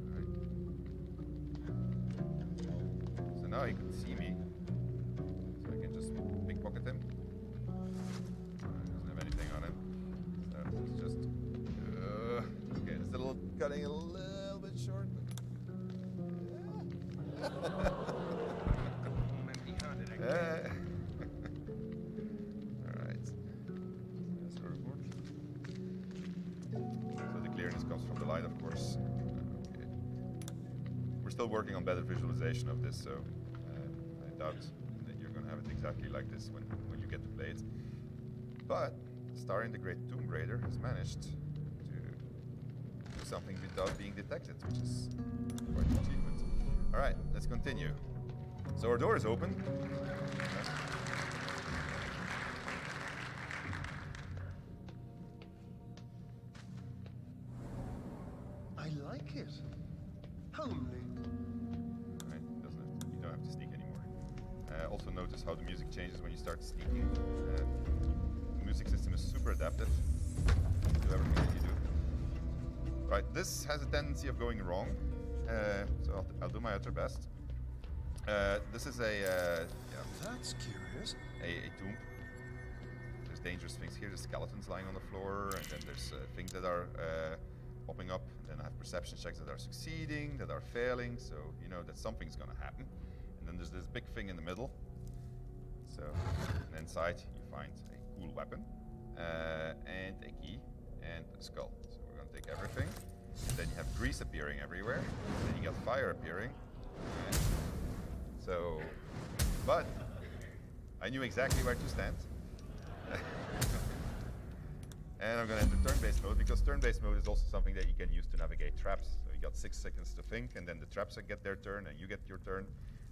[SPEAKER 1] Alright. So now he can see me. So I can just pickpocket him. He doesn't have anything on him. So it's just... okay, it's a little cutting a little bit short. Alright. That's the report. So the clearness comes from the light, of course. Okay. We're still working on better visualization of this, so I doubt that you're going to have it exactly like this when you get to play it. But Star in the Great Tomb Raider has managed to do something without being detected, which is quite an achievement. Alright, let's continue. So our door is open.
[SPEAKER 2] I like it. Homely.
[SPEAKER 1] Right, you don't have to sneak anymore. Also notice how the music changes when you start sneaking. The music system is super adaptive to everything that you do. Right, this has a tendency of going wrong, so I'll do my utter best. This is a
[SPEAKER 2] That's curious.
[SPEAKER 1] a tomb. There's dangerous things here. There's skeletons lying on the floor, and then there's things that are popping up. And then I have perception checks that are succeeding, that are failing, so you know that something's gonna happen. And then there's this big thing in the middle. So, and inside you find a cool weapon, and a key, and a skull. So we're gonna take everything. And then you have grease appearing everywhere. And then you got fire appearing. And so, but I knew exactly where to stand. And I'm gonna enter turn-based mode, because turn-based mode is also something that you can use to navigate traps. So you got 6 seconds to think, and then the traps get their turn, and you get your turn.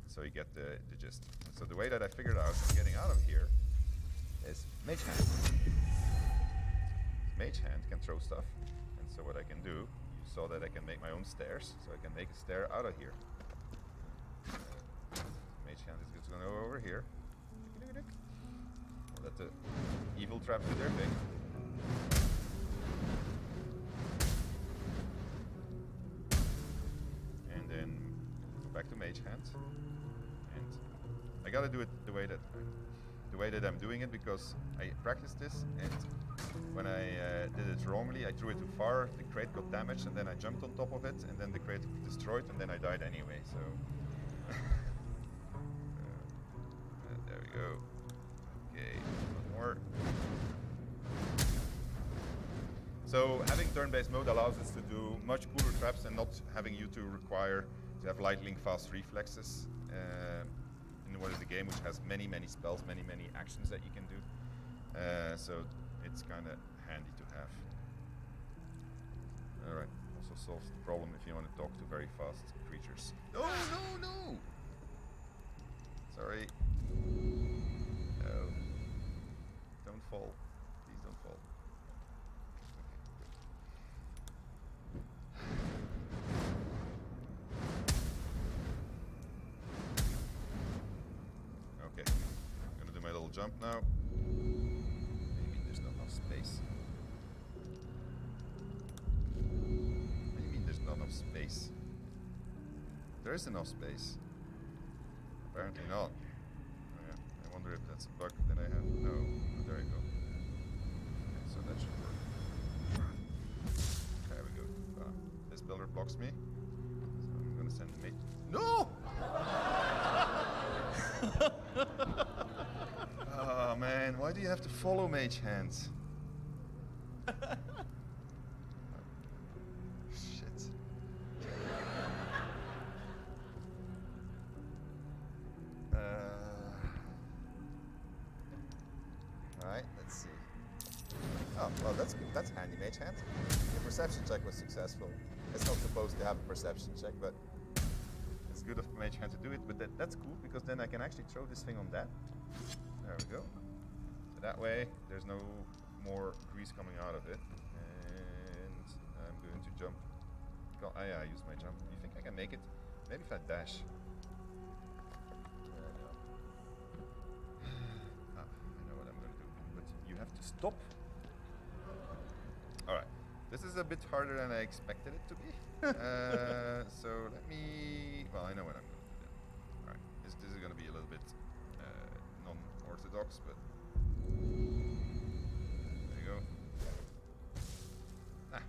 [SPEAKER 1] So you get the gist. So the way that I figured out getting out of here is Mage Hand. Mage Hand can throw stuff. And so what I can do, you saw that I can make my own stairs, so I can make a stair out of here. Mage Hand is just gonna go over here. I'll let the evil traps do their thing. And then go back to Mage Hand. And I gotta do it the way that I'm doing it, because I practiced this, and when I did it wrongly, I threw it too far, the crate got damaged, and then I jumped on top of it, and then the crate got destroyed, and then I died anyway, so... there we go. Okay, one more. So having turn-based mode allows us to do much cooler traps and not having you to require to have lightning fast reflexes in what is a game which has many spells, many actions that you can do. So it's kind of handy to have. All right, also solves the problem if you want to talk to very fast creatures. No! Sorry. No. Don't fall. Please don't fall. Okay. I'm gonna do my little jump now. Maybe there's not enough space. What do you mean there's not enough space? There is enough space. Apparently not. Oh, yeah. I wonder if that's a bug that I have. No. Oh, there you go. Okay, so that should work. There we go. This pillar blocks me. So I'm gonna send the mate. No! Oh man, why do you have to follow Mage Hands? Shit. Alright, let's see. Oh, well, that's good. That's handy, Mage Hand. The perception check was successful. It's not supposed to have a perception check, but it's good of Mage Hand to do it. But that's cool, because then I can actually throw this thing on that. There we go. So that way, there's no more grease coming out of it. And I'm going to jump. Oh, yeah, I used my jump. You think I can make it? Maybe if I dash. I know what I'm going to do. But you have to stop. Alright. This is a bit harder than I expected it to be. So let me... Well, I know what I'm going to do then. Alright, this is going to be a little bit non-orthodox, but... There you go. So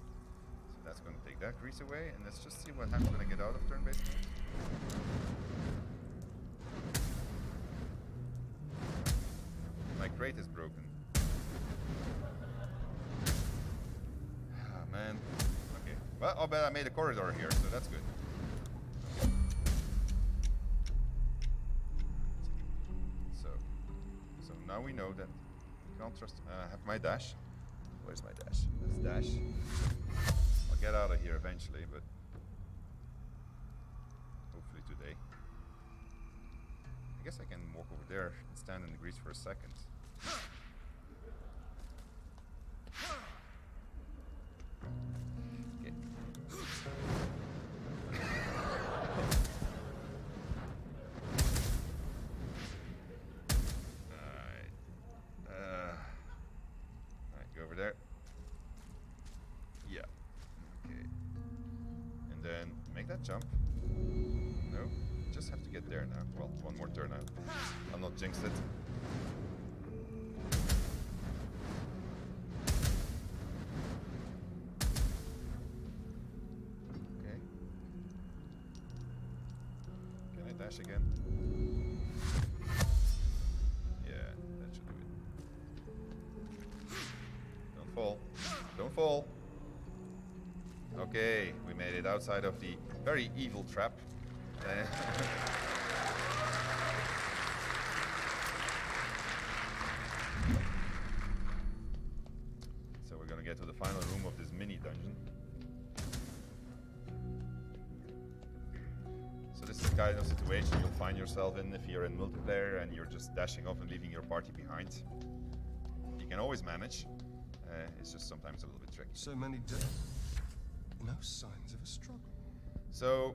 [SPEAKER 1] that's going to take that grease away, and let's just see what happens when I get out of turn-based mode. My crate is broken. Ah, man. Okay. Well, I'll bet I made a corridor here, so that's good. Okay. So now we know that you can't trust. I have my dash. Where's my dash? Let's dash. I'll get out of here eventually, but hopefully today. I guess I can walk over there and stand in the grease for a second. Okay. Alright. Alright, go over there. Yeah. Okay. And then make that jump. No? Just have to get there now. Well, one more turn out. I'll not jinx it. Okay. Can I dash again? Yeah, that should do it. Don't fall. Don't fall. Okay, we made it outside of the very evil trap. So we're gonna get to the final room of this mini dungeon. So this is the kind of situation you'll find yourself in if you're in multiplayer and you're just dashing off and leaving your party behind. You can always manage. It's just sometimes a little bit tricky.
[SPEAKER 2] So many dead. No signs of a struggle.
[SPEAKER 1] So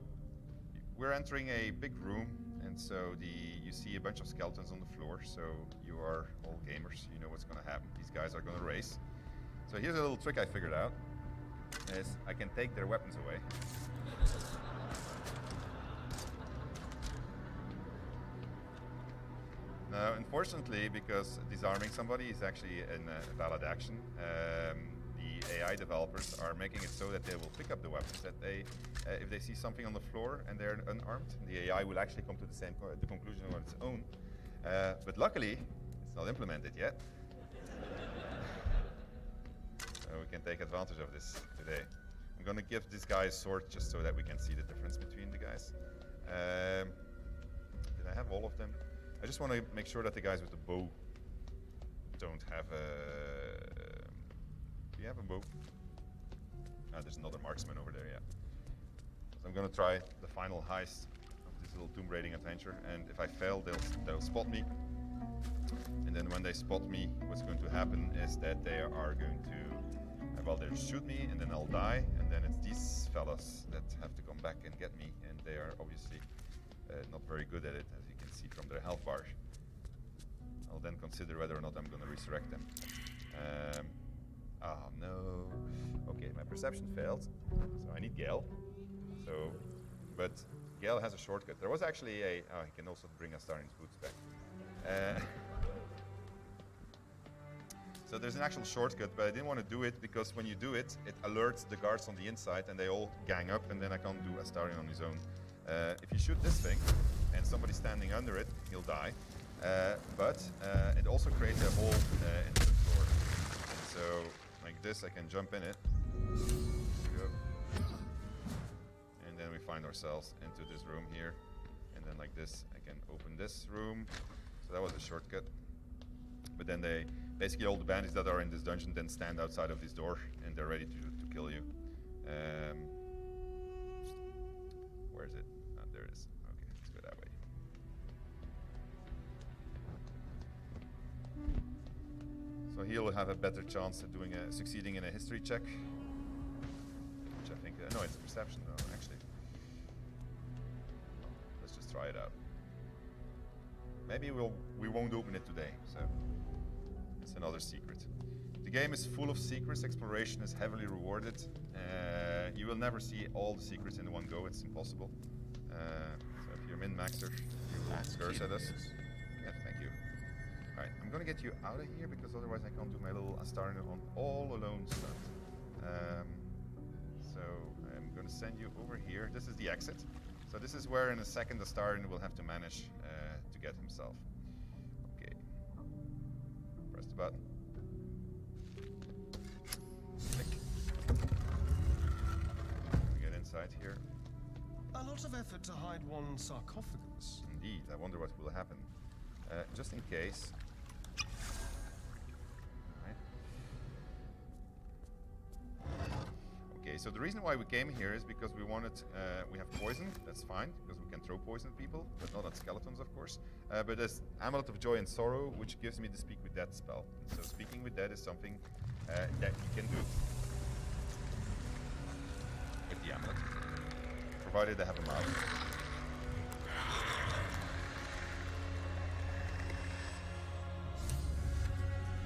[SPEAKER 1] we're entering a big room, and so you see a bunch of skeletons on the floor. So you are all gamers. You know what's going to happen. These guys are going to race. So here's a little trick I figured out: is I can take their weapons away. Now, unfortunately, because disarming somebody is actually a valid action, the AI developers are making it so that they will pick up the weapons. That they, if they see something on the floor and they're unarmed, the AI will actually come to the conclusion on its own. But luckily, it's not implemented yet. So we can take advantage of this today. I'm going to give this guy a sword just so that we can see the difference between the guys. Did I have all of them? I just want to make sure that the guys with the bow don't have a... Do you have a bow? Ah, there's another marksman over there, yeah. So I'm going to try the final heist of this little tomb raiding adventure, and if I fail, they'll spot me. And then when they spot me, what's going to happen is that they are going to, well, they'll shoot me, and then I'll die, and then it's these fellas that have to come back and get me, and they are obviously not very good at it, as you can see from their health bars. I'll then consider whether or not I'm going to resurrect them. Oh no. Okay, my perception failed, so I need Gale. So, but Gale has a shortcut. There was actually a... Oh, he can also bring Astarian's boots back. So there's an actual shortcut, but I didn't want to do it because when you do it, it alerts the guards on the inside and they all gang up, and then I can't do Astarian on his own. If you shoot this thing and somebody's standing under it, he'll die. But it also creates a hole in the floor. And so, like this, I can jump in it. There we go. And then we find ourselves into this room here. And then like this, I can open this room. So that was a shortcut. But then they, basically all the bandits that are in this dungeon then stand outside of this door and they're ready to kill you. Where is it? Oh, there it is. Okay, let's go that way. So he'll have a better chance at doing succeeding in a history check. Which I think, no, it's perception though, actually. Let's just try it out. Maybe we won't open it today, so it's another secret. The game is full of secrets. Exploration is heavily rewarded. You will never see all the secrets in one go. It's impossible. So if you're min-maxer, you will curse at us. Yeah, thank you. All right, I'm gonna get you out of here because otherwise I can't do my little Astarno on all alone stuff. So I'm gonna send you over here. This is the exit. So this is where in a second Astarno will have to manage to get himself. Okay. Press the button. Click. We get inside here.
[SPEAKER 2] A lot of effort to hide one sarcophagus.
[SPEAKER 1] Indeed, I wonder what will happen. Just in case. Alright. Okay, so the reason why we came here is because we wanted, we have poison, that's fine, because we can throw poison at people, but not at skeletons, of course. But there's Amulet of Joy and Sorrow, which gives me the Speak with Dead spell. So Speaking with Dead is something that you can do with the Amulet, provided they have a mouse.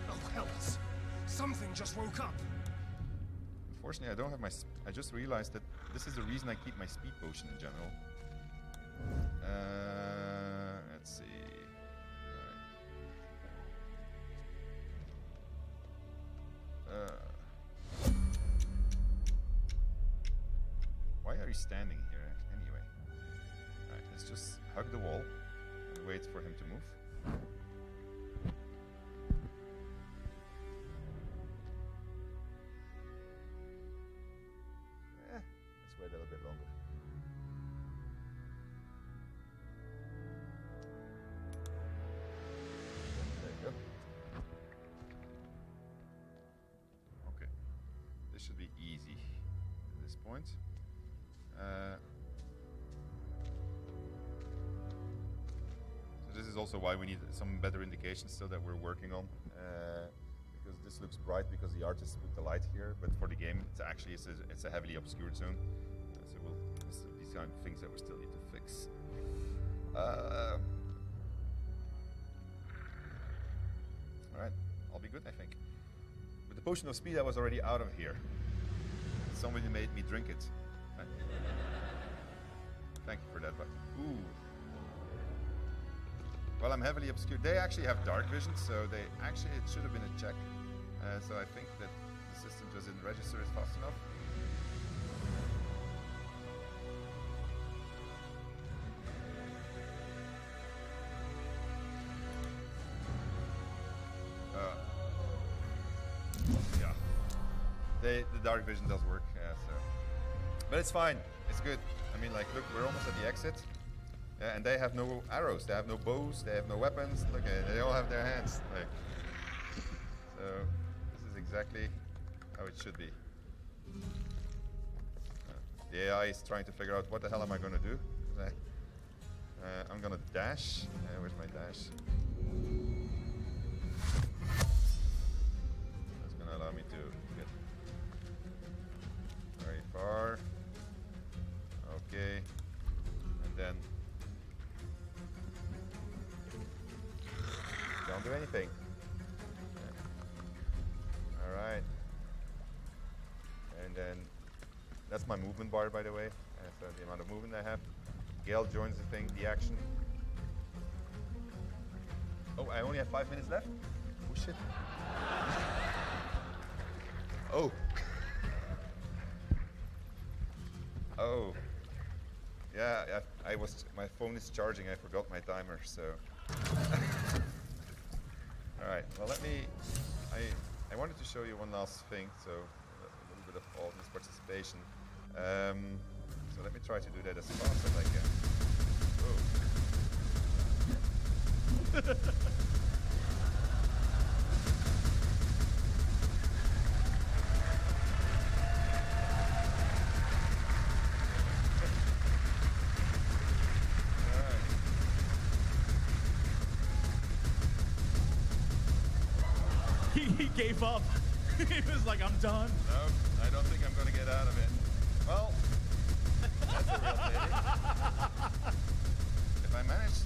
[SPEAKER 2] Oh, hells! Something just woke up!
[SPEAKER 1] Unfortunately, I don't have my... I just realized that this is the reason I keep my speed potion in general. Let's see... Why are you standing here anyway? Alright, let's just hug the wall and wait for him to move. Let's wait a little bit longer. There you go. Okay. This should be easy at this point. So this is also why we need some better indications still that we're working on. Because this looks bright because the artist put the light here, but for the game, it's a heavily obscured zone. So these kind of things that we still need to fix. All right, I'll be good, I think. With the potion of speed, I was already out of here. Somebody made me drink it. Right? Thank you for that, but ooh. Well, I'm heavily obscured. They actually have dark vision, so it should have been a check. So I think that the system just didn't register it fast enough. Yeah. The dark vision does work, so. But it's fine. It's good. I mean, like, look, we're almost at the exit. Yeah, and they have no arrows, they have no bows, they have no weapons. Look, they all have their hands. Like, so this is exactly how it should be. The AI is trying to figure out what the hell am I going to do. I'm going to dash. Where's my dash? That's going to allow me to get very far. Okay, and then don't do anything. All right, and then that's my movement bar, by the way. So the amount of movement I have. Gale joins the thing, the action. Oh, I only have 5 minutes left. Oh shit. Oh. Oh. Yeah, my phone is charging. I forgot my timer, so. All right. Well, I wanted to show you one last thing, so a little bit of audience participation. So let me try to do that as fast as I can. Oh.
[SPEAKER 4] He gave up. He was like, I'm done.
[SPEAKER 1] No, I don't think I'm going to get out of it. Well, that's a real pity. If I manage,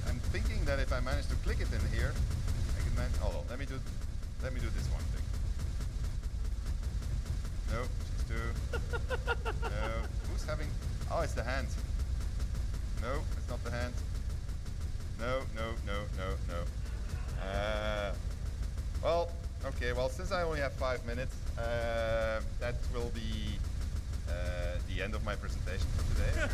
[SPEAKER 1] I'm thinking that if I manage to click it in here, I can manage. Oh, let me do two. No. Who's having... Oh, it's the hand. No, it's not the hand. No. Well, okay, well, since I only have 5 minutes, that will be the end of my presentation for today.